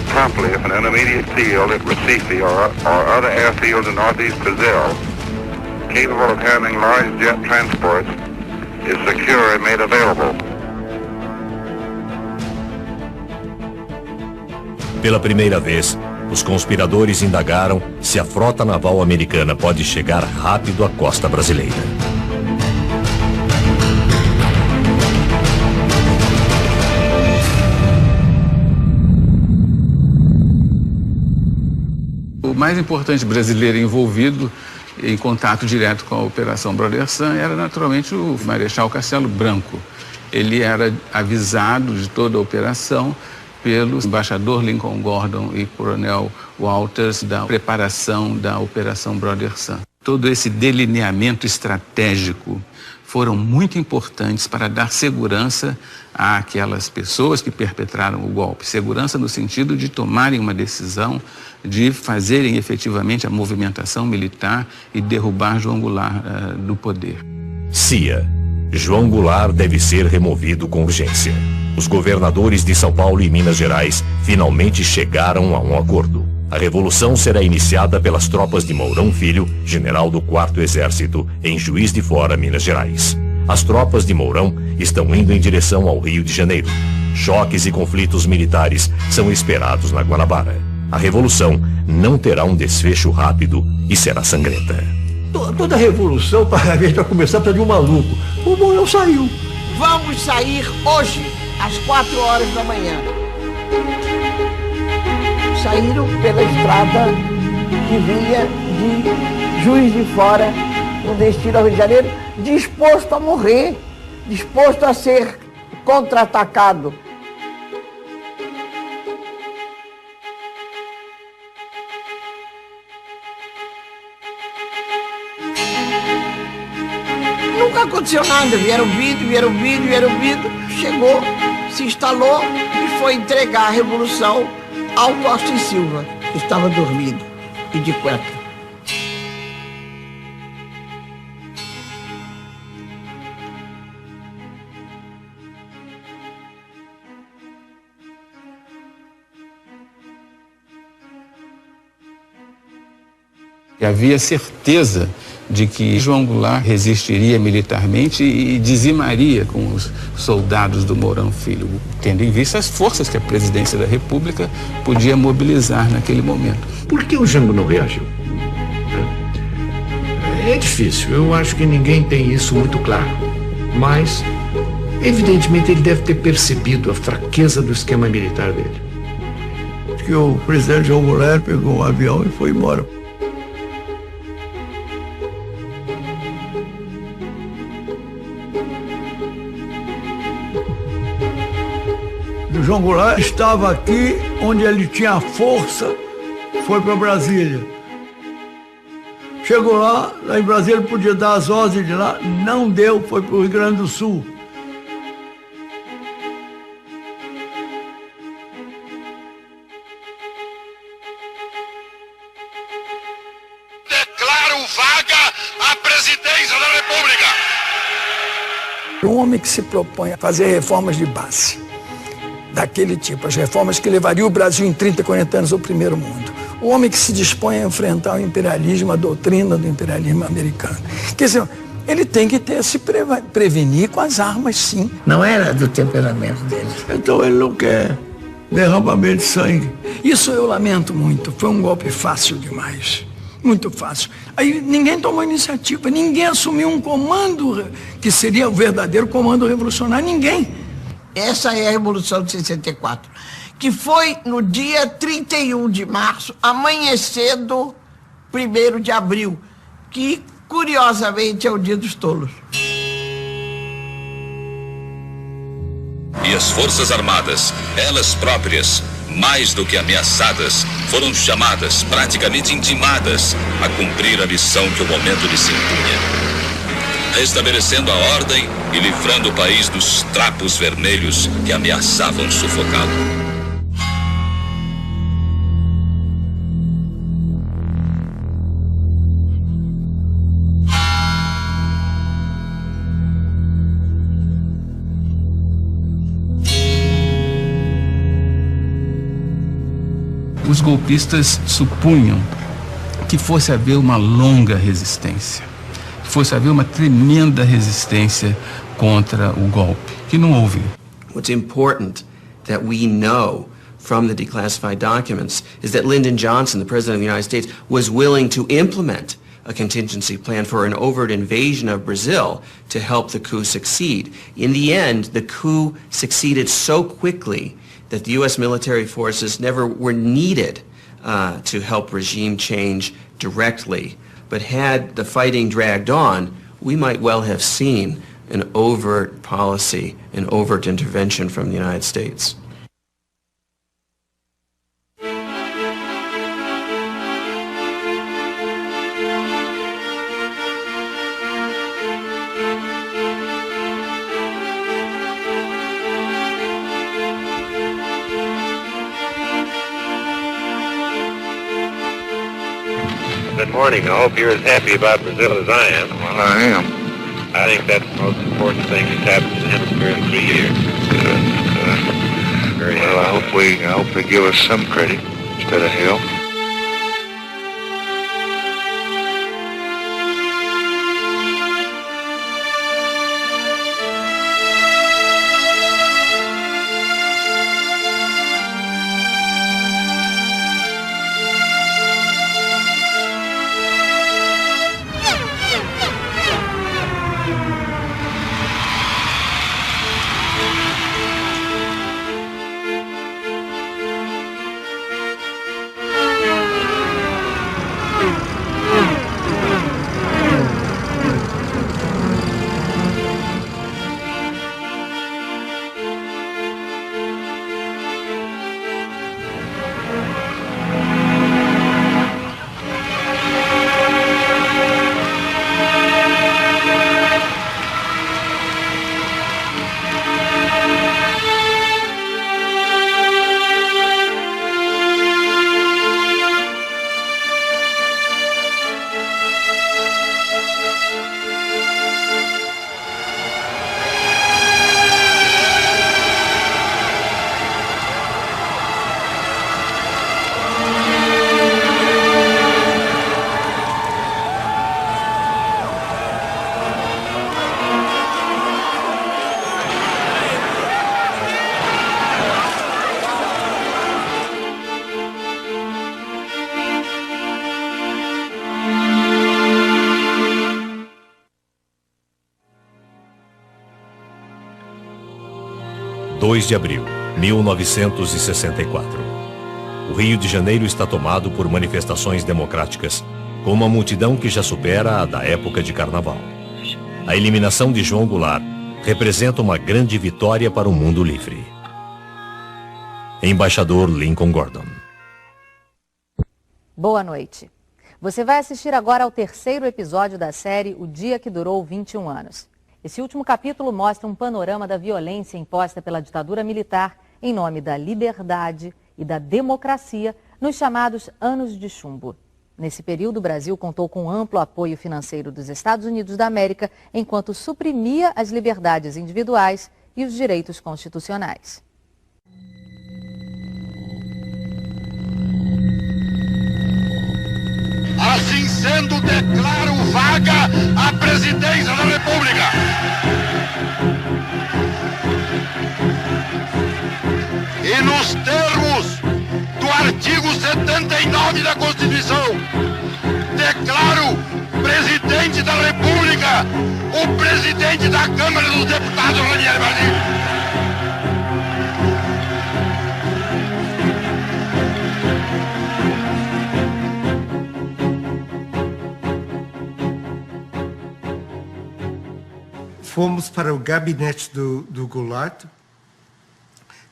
Promptly if an intermediate field at Recife or other airfields in northeast Brazil capable of handling large jet transports is secure and made available. Pela primeira vez, os conspiradores indagaram se a frota naval americana pode chegar rápido à costa brasileira. mais importante brasileiro envolvido em contato direto com a Operação Brother Sun era naturalmente o Marechal Castelo Branco. Ele era avisado de toda a operação pelo embaixador Lincoln Gordon e coronel Walters da preparação da Operação Brother Sun. Todo esse delineamento estratégico foram muito importantes para dar segurança àquelas pessoas que perpetraram o golpe. Segurança no sentido de tomarem uma decisão, de fazerem efetivamente a movimentação militar e derrubar João Goulart do poder. CIA. João Goulart deve ser removido com urgência. Os governadores de São Paulo e Minas Gerais finalmente chegaram a um acordo. A revolução será iniciada pelas tropas de Mourão Filho, general do 4º Exército, em Juiz de Fora, Minas Gerais. As tropas de Mourão estão indo em direção ao Rio de Janeiro. Choques e conflitos militares são esperados na Guanabara. A revolução não terá um desfecho rápido e será sangrenta. Toda revolução, para a gente começar, precisa de um maluco. O Mourão saiu. Vamos sair hoje, às 4 horas da manhã. Saíram pela estrada que vinha de Juiz de Fora, no destino ao Rio de Janeiro, disposto a morrer, disposto a ser contra-atacado. Nunca aconteceu nada, vieram vídeo, chegou, se instalou e foi entregar a revolução ao Costa e Silva, que estava dormindo e de cueca. E havia certeza de que João Goulart resistiria militarmente e dizimaria com os soldados do Mourão Filho, tendo em vista as forças que a presidência da República podia mobilizar naquele momento. Por que o Jango não reagiu? É difícil, eu acho que ninguém tem isso muito claro. Mas, evidentemente, ele deve ter percebido a fraqueza do esquema militar dele. Que o presidente João Goulart pegou um avião e foi embora. O João Goulart estava aqui onde ele tinha força, foi para Brasília. Chegou lá em Brasília ele podia dar as ordens de lá, não deu, foi para o Rio Grande do Sul. Declaro vaga a presidência da República. Um homem que se propõe a fazer reformas de base, daquele tipo, as reformas que levariam o Brasil em 30, 40 anos ao primeiro mundo. O homem que se dispõe a enfrentar o imperialismo, a doutrina do imperialismo americano. Quer dizer, ele tem que se prevenir com as armas, sim. Não era do temperamento dele. Então ele não quer derramamento de sangue. Isso eu lamento muito. Foi um golpe fácil demais. Muito fácil. Aí ninguém tomou iniciativa, ninguém assumiu um comando que seria o verdadeiro comando revolucionário, ninguém. Essa é a Revolução de 64, que foi no dia 31 de março, amanhecendo 1º de abril, que curiosamente é o Dia dos Tolos. E as Forças Armadas, elas próprias, mais do que ameaçadas, foram chamadas, praticamente intimadas, a cumprir a missão que o momento lhes impunha. Restabelecendo a ordem e livrando o país dos trapos vermelhos que ameaçavam sufocá-lo. Os golpistas supunham que fosse haver uma longa resistência, que fosse haver uma tremenda resistência contra o golpe, que não houve. What's important that we know from the declassified documents is that Lyndon Johnson, the President of the United States, was willing to implement a contingency plan for an overt invasion of Brazil to help the coup succeed. In the end, the coup succeeded so quickly that the U.S. military forces never were needed to help regime change directly. But had the fighting dragged on, we might well have seen an overt policy, an overt intervention from the United States. Good morning. I hope you're as happy about Brazil as I am. Well, I am. I think that's the most important thing that's happened in the hemisphere in 3 years. Very well, I hope they give us some credit instead of hell. De abril, 1964. O Rio de Janeiro está tomado por manifestações democráticas, com uma multidão que já supera a da época de carnaval. A eliminação de João Goulart representa uma grande vitória para o mundo livre. Embaixador Lincoln Gordon. Boa noite. Você vai assistir agora ao terceiro episódio da série O Dia que Durou 21 anos. Esse último capítulo mostra um panorama da violência imposta pela ditadura militar em nome da liberdade e da democracia nos chamados Anos de Chumbo. Nesse período, o Brasil contou com amplo apoio financeiro dos Estados Unidos da América, enquanto suprimia as liberdades individuais e os direitos constitucionais. Assim sendo, declaro vaga a presidência da República. E nos termos do artigo 79 da Constituição, declaro presidente da República o presidente da Câmara dos Deputados, Ranieri Barnini. Fomos para o gabinete do Goulart,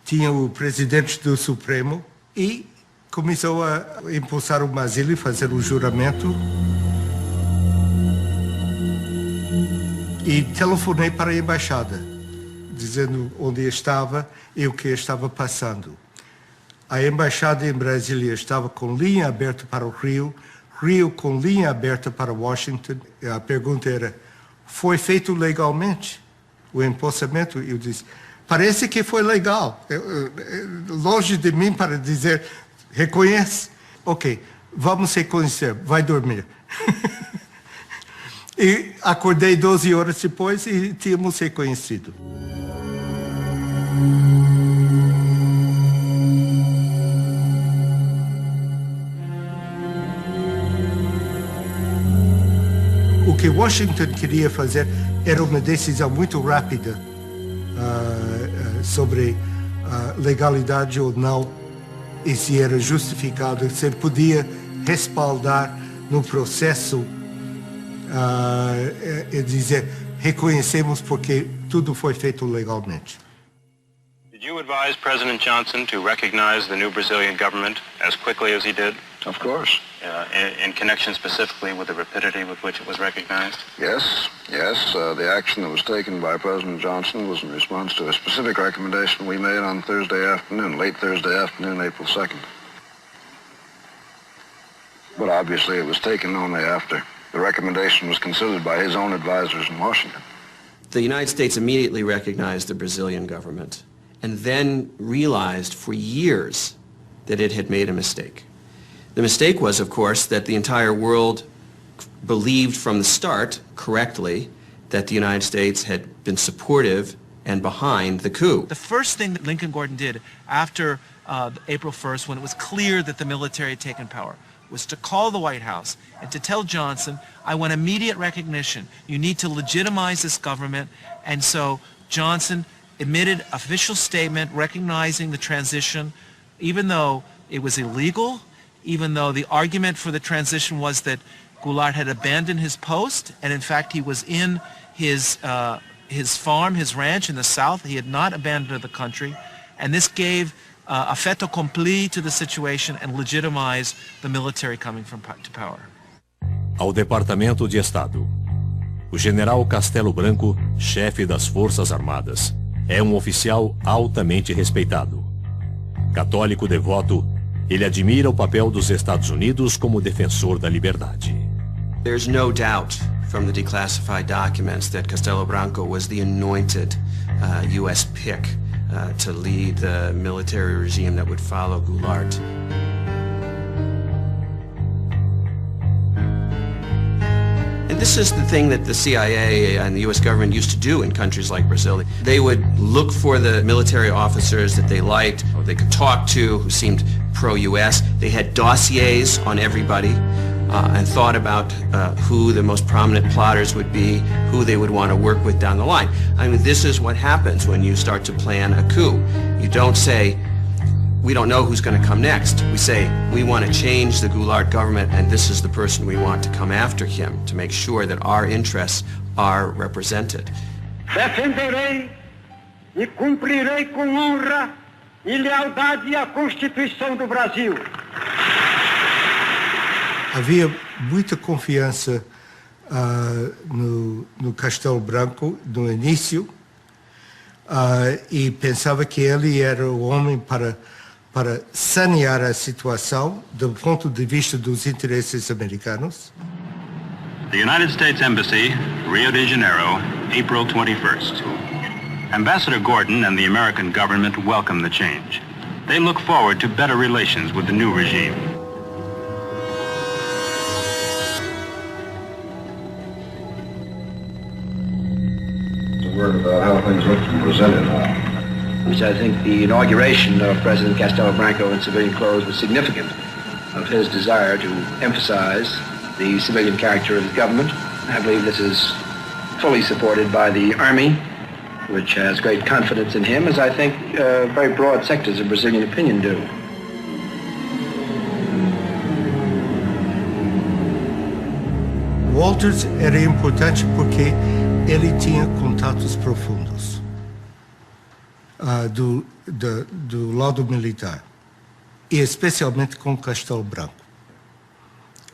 tinha o presidente do Supremo e começou a impulsar o Basílio, fazer o juramento. E telefonei para a embaixada, dizendo onde estava e o que estava passando. A embaixada em Brasília estava com linha aberta para o Rio, Rio com linha aberta para Washington. A pergunta era: foi feito legalmente o empossamento? Eu disse, parece que foi legal. Longe de mim para dizer, reconhece. Ok, vamos reconhecer, vai dormir. E acordei 12 horas depois e tínhamos reconhecido. O que Washington queria fazer era uma decisão muito rápida sobre legalidade ou não e se era justificado, se ele podia respaldar no processo e dizer, reconhecemos porque tudo foi feito legalmente. Did you advise President Johnson to recognize the new Brazilian government as quickly as he did? Of course. In connection specifically with the rapidity with which it was recognized? Yes. The action that was taken by President Johnson was in response to a specific recommendation we made on Thursday afternoon, late Thursday afternoon, April 2nd. But obviously it was taken only after the recommendation was considered by his own advisors in Washington. The United States immediately recognized the Brazilian government and then realized for years that it had made a mistake. The mistake was, of course, that the entire world believed from the start, correctly, that the United States had been supportive and behind the coup. The first thing that Lincoln Gordon did after April 1st, when it was clear that the military had taken power, was to call the White House and to tell Johnson, I want immediate recognition. You need to legitimize this government. And so Johnson emitted an official statement recognizing the transition, even though it was illegal, even though the argument for the transition was that Goulart had abandoned his post, and in fact he was in his farm, his ranch in the south. He had not abandoned the country, and this gave a fait accompli to the situation and legitimized the military coming to power. Ao Departamento de Estado. O general Castelo Branco, chefe das Forças Armadas, é um oficial altamente respeitado. Católico devoto, ele admira o papel dos Estados Unidos como defensor da liberdade. There's no doubt from the declassified documents that Castelo Branco was the anointed U.S. pick to lead the military regime that would follow Goulart. And this is the thing that the CIA and the U.S. government used to do in countries like Brazil. They would look for the military officers that they liked, or they could talk to, who seemed pro-U.S. They had dossiers on everybody and thought about who the most prominent plotters would be, who they would want to work with down the line. I mean, this is what happens when you start to plan a coup. You don't say, we don't know who's going to come next. We say, we want to change the Goulart government, and this is the person we want to come after him to make sure that our interests are represented. Defenderei e cumprirei com honra e lealdade a Constituição do Brasil. Havia muita confiança no Castelo Branco no início e pensava que ele era o homem para sanear a situação do ponto de vista dos interesses americanos. The United States Embassy, Rio de Janeiro, April 21st. Ambassador Gordon and the American government welcome the change. They look forward to better relations with the new regime. A word about how things look from Brasilia now. Which I think the inauguration of President Castelo Branco in civilian clothes was significant of his desire to emphasize the civilian character of his government. I believe this is fully supported by the Army, which has great confidence in him, as I think very broad sectors of Brazilian opinion do. Walters era importante porque ele tinha contatos profundos do lado militar, e especialmente com Castelo Branco.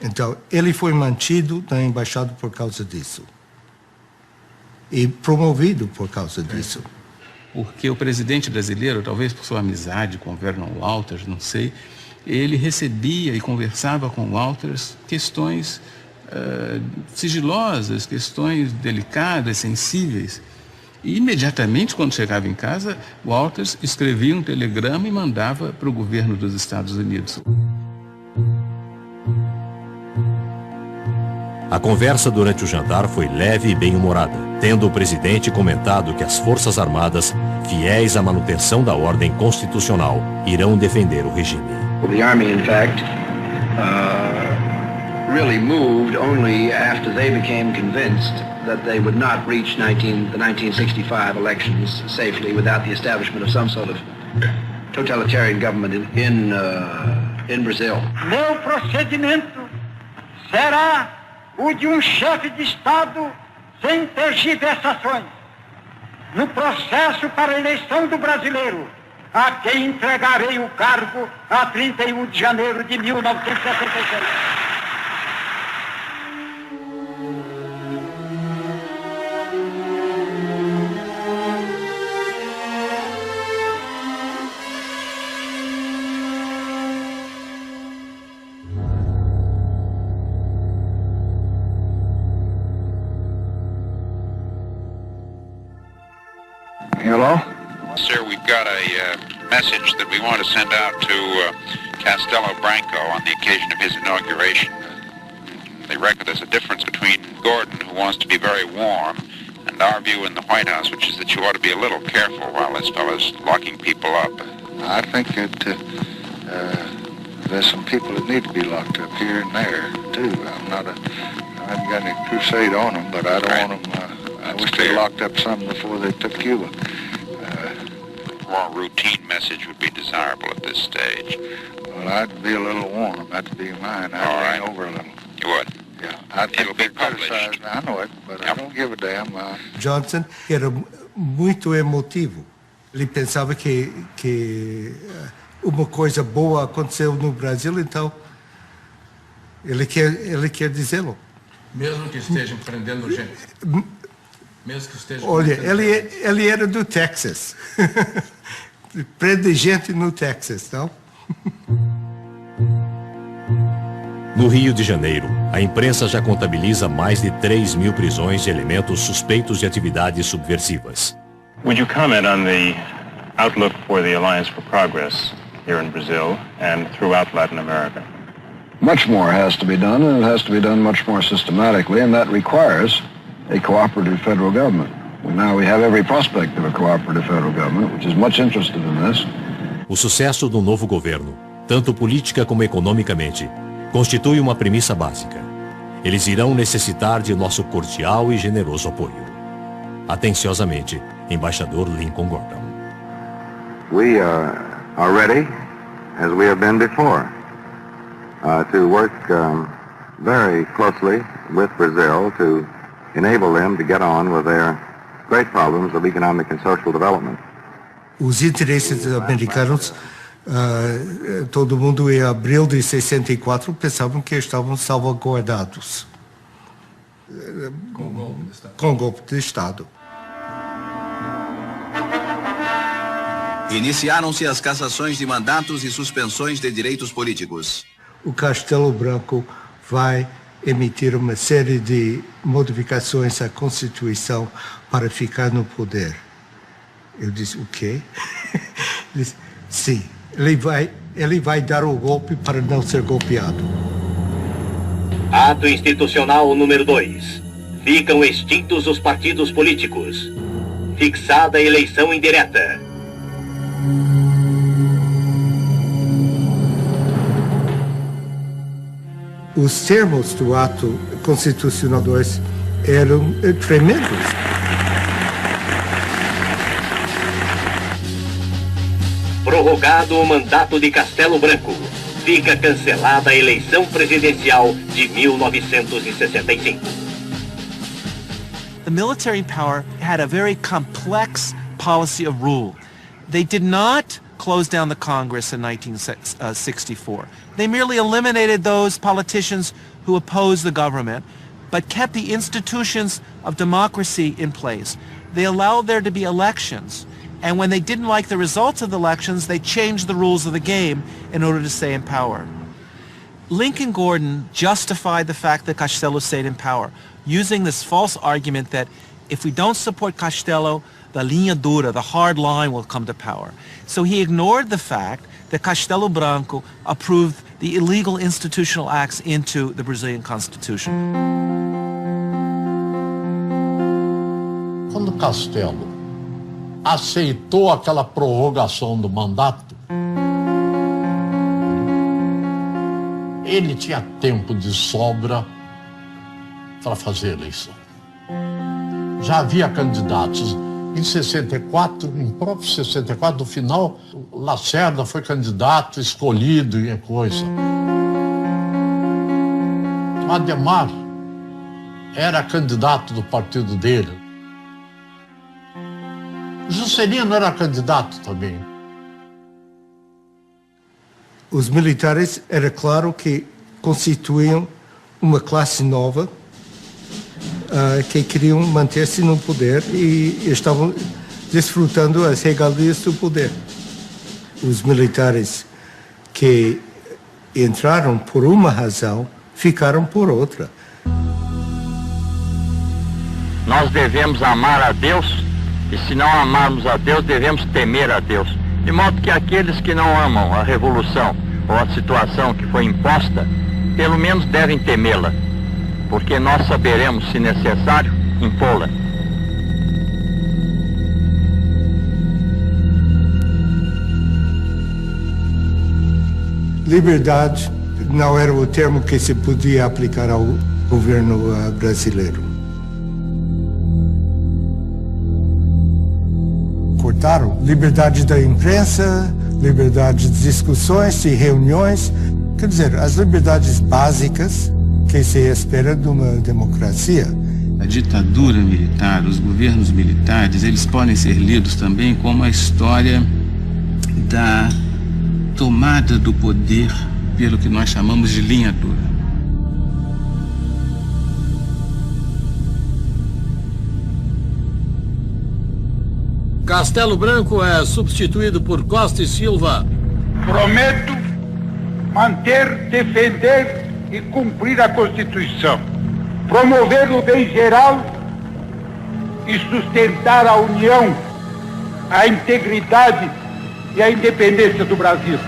Então, ele foi mantido na embaixada por causa disso. E promovido por causa disso. Porque o presidente brasileiro, talvez por sua amizade com Vernon Walters, não sei, ele recebia e conversava com Walters questões sigilosas, questões delicadas, sensíveis. E imediatamente, quando chegava em casa, Walters escrevia um telegrama e mandava para o governo dos Estados Unidos. A conversa durante o jantar foi leve e bem-humorada, tendo o presidente comentado que as Forças Armadas, fiéis à manutenção da ordem constitucional, irão defender o regime. The Army, in fact, really moved only after they became convinced that they would not reach the 1965 elections safely without the establishment of some sort of totalitarian government in Brazil. Meu procedimento será o de um chefe de Estado sem tergiversações. No processo para a eleição do brasileiro, a quem entregarei o cargo a 31 de janeiro de 1976. Hello? Sir, we've got a message that we want to send out to Castelo Branco on the occasion of his inauguration. They reckon there's a difference between Gordon, who wants to be very warm, and our view in the White House, which is that you ought to be a little careful while this fellow's locking people up. I think that there's some people that need to be locked up here and there, too. I haven't got any crusade on them, but I don't want them... I wish they locked up some before they took Cuba. More routine message would be desirable at this stage. Well, I'd be a little warm. That'd be mine. I'd lean over a little. You would? Yeah. It'll be published. I know it, but I don't give a damn. Johnson era muito emotivo. Ele pensava que uma coisa boa aconteceu no Brasil, então ele quer dizê-lo. Mesmo que estejam prendendo gente. Mesmo que estejam. Olha, ele era do Texas. Prende gente no Texas, não? No Rio de Janeiro, a imprensa já contabiliza mais de 3.000 prisões de elementos suspeitos de atividades subversivas. Would you comment on the outlook for the Alliance for Progress here in Brazil and throughout Latin America? Much more has to be done, and it has to be done much more systematically, and that requires a cooperative federal government. Now we have every prospect of a cooperative federal government, which is much interested in this. O sucesso do novo governo, tanto política como economicamente, constitui uma premissa básica. Eles irão necessitar de nosso cordial e generoso apoio. Atenciosamente, Embaixador Lincoln Gordon. We are ready, as we have been before, to work very closely with Brazil to enable them to get on with their great problems of economic and social development. Os interesses americanos, todo mundo em abril de 64 pensavam que estavam salvaguardados com golpe de Estado. Iniciaram-se as cassações de mandatos e suspensões de direitos políticos. O Castelo Branco vai emitir uma série de modificações à Constituição para ficar no poder. Eu disse, o quê? Ele disse, sim, ele vai dar o golpe para não ser golpeado. Ato institucional número 2. Ficam extintos os partidos políticos. Fixada a eleição indireta. Os termos do ato constitucional 2 eram tremendos. Prorrogado o mandato de Castelo Branco. Fica cancelada a eleição presidencial de 1965. The military power had a very complex policy of rule. They did not close down the Congress in 1964. They merely eliminated those politicians who opposed the government, but kept the institutions of democracy in place. They allowed there to be elections, and when they didn't like the results of the elections, they changed the rules of the game in order to stay in power. Lincoln Gordon justified the fact that Castelo stayed in power, using this false argument that if we don't support Castelo, the linha dura, the hard line, will come to power. So he ignored the fact that Castelo Branco approved the illegal institutional acts into the Brazilian Constitution. Quando Castelo aceitou aquela prorrogação do mandato, ele tinha tempo de sobra para fazer a eleição. Já havia candidatos Em 64, em próprio 64, no final, Lacerda foi candidato, escolhido e coisa. Ademar era candidato do partido dele. Juscelino era candidato também. Os militares, era claro que constituíam uma classe nova que queriam manter-se no poder e estavam desfrutando as regalias do poder. Os militares que entraram por uma razão, ficaram por outra. Nós devemos amar a Deus e, se não amarmos a Deus, devemos temer a Deus. De modo que aqueles que não amam a revolução ou a situação que foi imposta, pelo menos devem temê-la, porque nós saberemos, se necessário, impô-la. Liberdade não era o termo que se podia aplicar ao governo brasileiro. Cortaram liberdade da imprensa, liberdade de discussões e reuniões, quer dizer, as liberdades básicas que se espera de uma democracia. A ditadura militar, os governos militares, eles podem ser lidos também como a história da tomada do poder pelo que nós chamamos de linha dura. Castelo Branco é substituído por Costa e Silva. Prometo manter, defender e cumprir a Constituição, promover o bem geral e sustentar a união, a integridade e a independência do Brasil.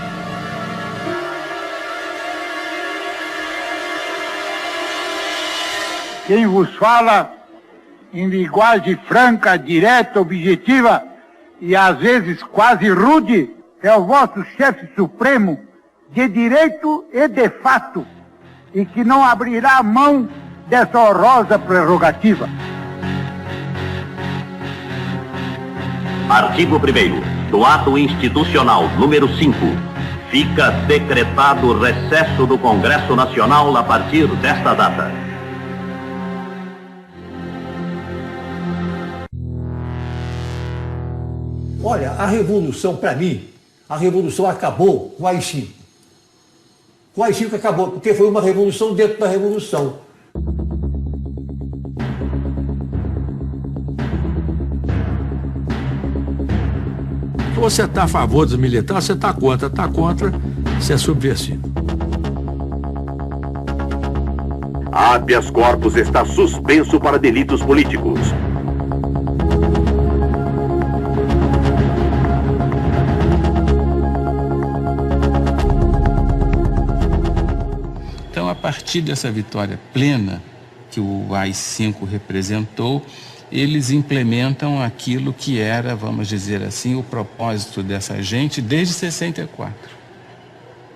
Quem vos fala em linguagem franca, direta, objetiva e às vezes quase rude é o vosso chefe supremo de direito e de fato, e que não abrirá mão dessa honrosa prerrogativa. Artigo 1º do Ato Institucional número 5. Fica decretado o recesso do Congresso Nacional a partir desta data. Olha, a revolução, para mim, a revolução acabou com o AI-5. O AI-5 acabou, porque foi uma revolução dentro da revolução. Você está a favor dos militares, você está contra, você é subversivo. Habeas corpus está suspenso para delitos políticos. Então, a partir dessa vitória plena que o AI-5 representou, eles implementam aquilo que era, vamos dizer assim, o propósito dessa gente desde 64.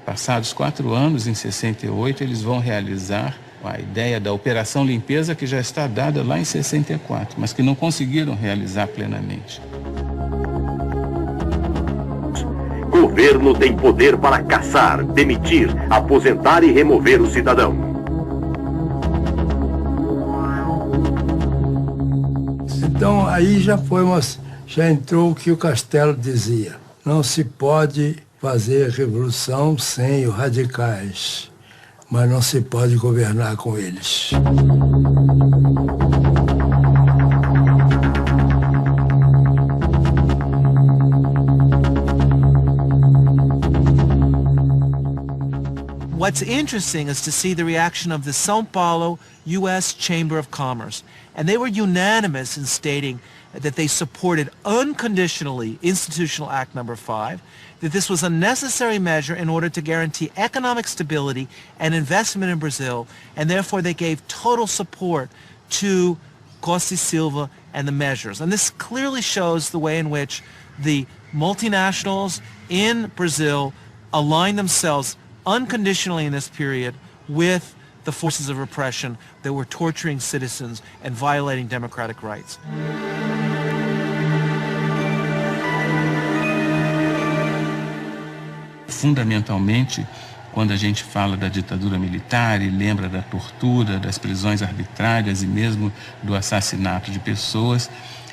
Passados 4 anos, em 68, eles vão realizar a ideia da Operação Limpeza, que já está dada lá em 64, mas que não conseguiram realizar plenamente. Governo tem poder para caçar, demitir, aposentar e remover o cidadão. Então aí já entrou o que o Castelo dizia. Não se pode fazer revolução sem os radicais, mas não se pode governar com eles. What's interesting is to see the reaction of the São Paulo U.S. Chamber of Commerce. And they were unanimous in stating that they supported unconditionally Institutional Act No. 5, that this was a necessary measure in order to guarantee economic stability and investment in Brazil, and therefore they gave total support to Costa e Silva and the measures. And this clearly shows the way in which the multinationals in Brazil aligned themselves unconditionally in this period with the forces of repression that were torturing citizens and violating democratic rights. fundamentalmente, quando a gente fala da ditadura militar e lembra da tortura, das prisões arbitrárias e mesmo do assassinato de pessoas,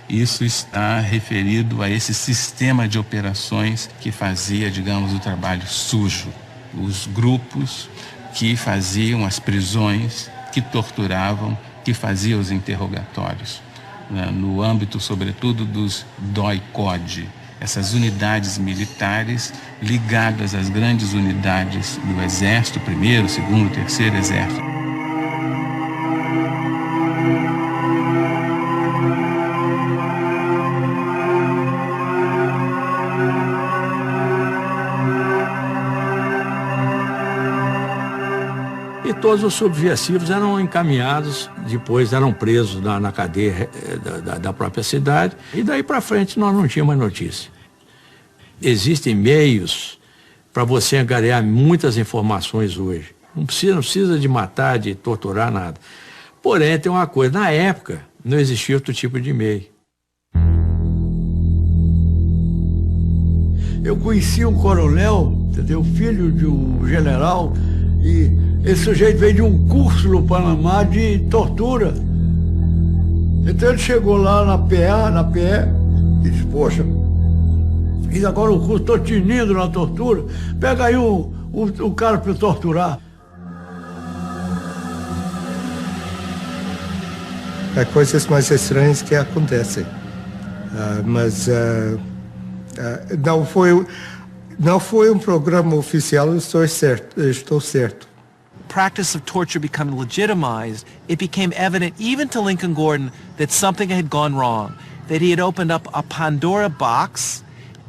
isso está referido a esse sistema de operações que fazia, digamos, o trabalho sujo. Os grupos que faziam as prisões, que torturavam, que faziam os interrogatórios, né, no âmbito, sobretudo, dos DOI-CODE, essas unidades militares ligadas às grandes unidades do Exército, 1º, 2º, 3º Exército. E todos os subversivos eram encaminhados, depois eram presos na cadeia da própria cidade, e daí para frente nós não tínhamos mais notícia. Existem meios para você angariar muitas informações hoje. Não precisa de matar, de torturar, nada. Porém, tem uma coisa, na época não existia outro tipo de meio. Eu conheci um coronel, entendeu? Filho de um general, e esse sujeito veio de um curso no Panamá de tortura. Então ele chegou lá na PE, e disse, poxa, fiz agora o curso, estou tinindo na tortura, pega aí o cara para torturar. Há coisas mais estranhas que acontecem, mas não foi um programa oficial, estou certo. Practice of torture becoming legitimized, it became evident even to Lincoln Gordon that something had gone wrong, that he had opened up a Pandora box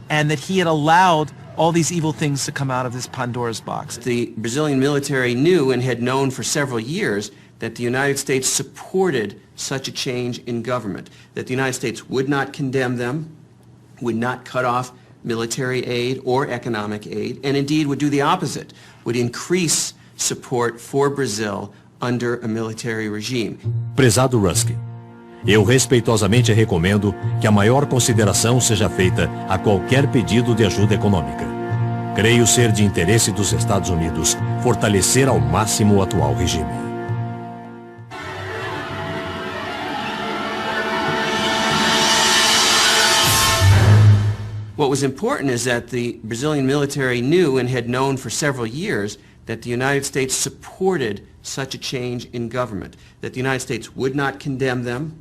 and that he had allowed all these evil things to come out of this Pandora's box. The Brazilian military knew and had known for several years that the United States supported such a change in government, that the United States would not condemn them, would not cut off military aid or economic aid, and indeed would do the opposite, would increase support for Brazil under a military regime. Prezado Rusk, eu respeitosamente recomendo que a maior consideração seja feita a qualquer pedido de ajuda econômica. Creio ser de interesse dos Estados Unidos fortalecer ao máximo o atual regime. What was important is that the Brazilian military knew and had known for several years that the United States supported such a change in government, that the United States would not condemn them,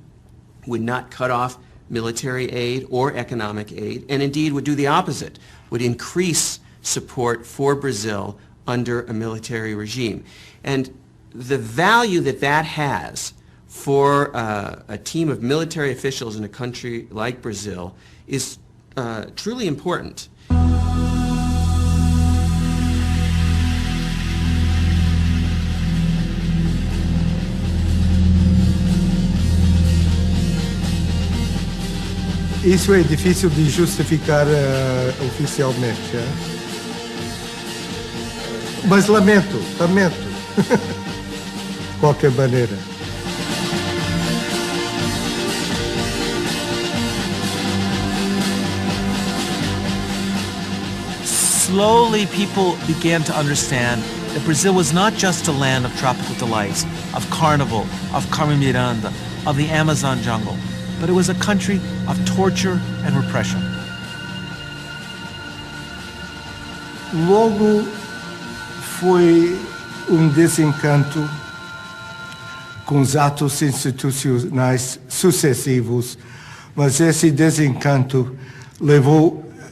would not cut off military aid or economic aid, and indeed would do the opposite, would increase support for Brazil under a military regime. And the value that that has for a team of military officials in a country like Brazil is truly important. Isso é difícil de justificar oficialmente. Mas lamento. De qualquer maneira. Slowly people began to understand that Brazil was not just a land of tropical delights, of carnival, of Carmen Miranda, of the Amazon jungle, but it was a country of torture and repression. Logo foi desencanto com os atos institucionais sucessivos, mas esse desencanto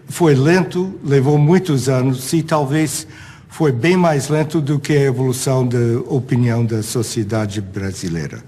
foi lento, levou muitos anos e talvez foi bem mais lento do que a evolução da opinião da sociedade brasileira.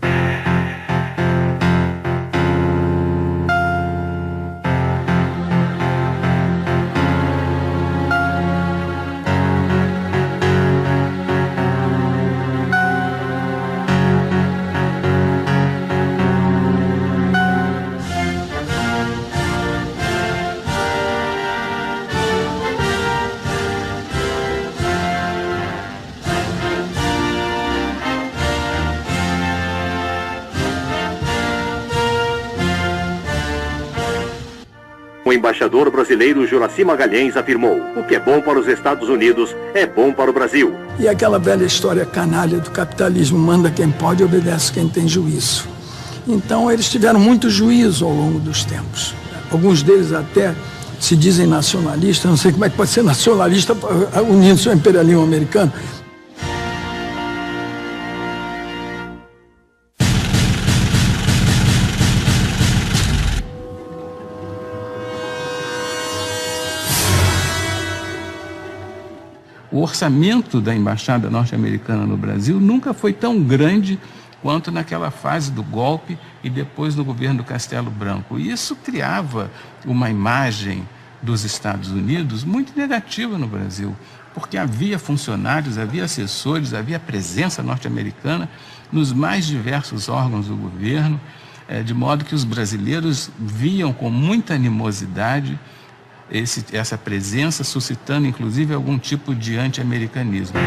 embaixador brasileiro Juraci Magalhães afirmou: o que é bom para os Estados Unidos é bom para o Brasil. E aquela velha história canalha do capitalismo, manda quem pode e obedece quem tem juízo. Então eles tiveram muito juízo ao longo dos tempos. Alguns deles até se dizem nacionalistas, não sei como é que pode ser nacionalista unindo-se ao imperialismo americano. O orçamento da Embaixada norte-americana no Brasil nunca foi tão grande quanto naquela fase do golpe e depois do governo do Castelo Branco. E isso criava uma imagem dos Estados Unidos muito negativa no Brasil, porque havia funcionários, havia assessores, havia presença norte-americana nos mais diversos órgãos do governo, de modo que os brasileiros viam com muita animosidade essa presença, suscitando inclusive algum tipo de anti-americanismo.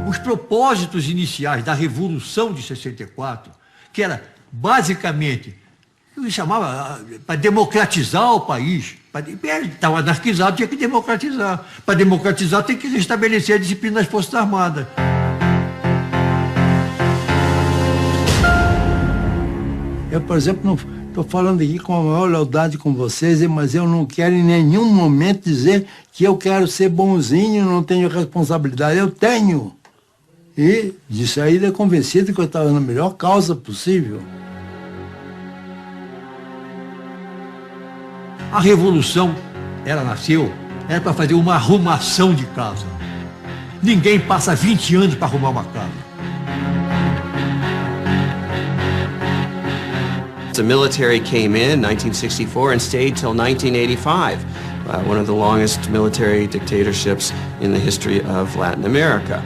Os propósitos iniciais da Revolução de 64, que era basicamente, eu chamava para democratizar o país, estava anarquizado, tinha que democratizar. Para democratizar tem que restabelecer a disciplina das Forças Armadas. Eu, por exemplo, não estou falando aqui com a maior lealdade com vocês, mas eu não quero em nenhum momento dizer que eu quero ser bonzinho, não tenho responsabilidade. Eu tenho. E de saída convencido que eu estava na melhor causa possível. A Revolução, ela nasceu, era para fazer uma arrumação de casa. Ninguém passa 20 anos para arrumar uma casa. The military came in 1964 and stayed till 1985, one of the longest military dictatorships in the history of Latin America.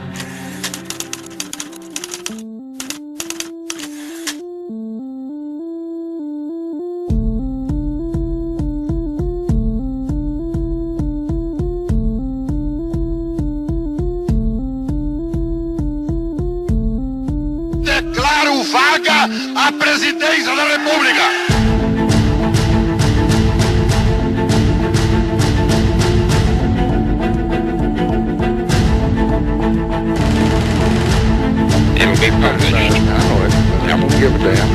Declaro vaga a presidência da República. It'll be published. I won't give a damn.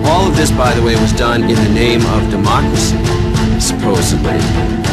All of this, by the way, was done in the name of democracy, supposedly.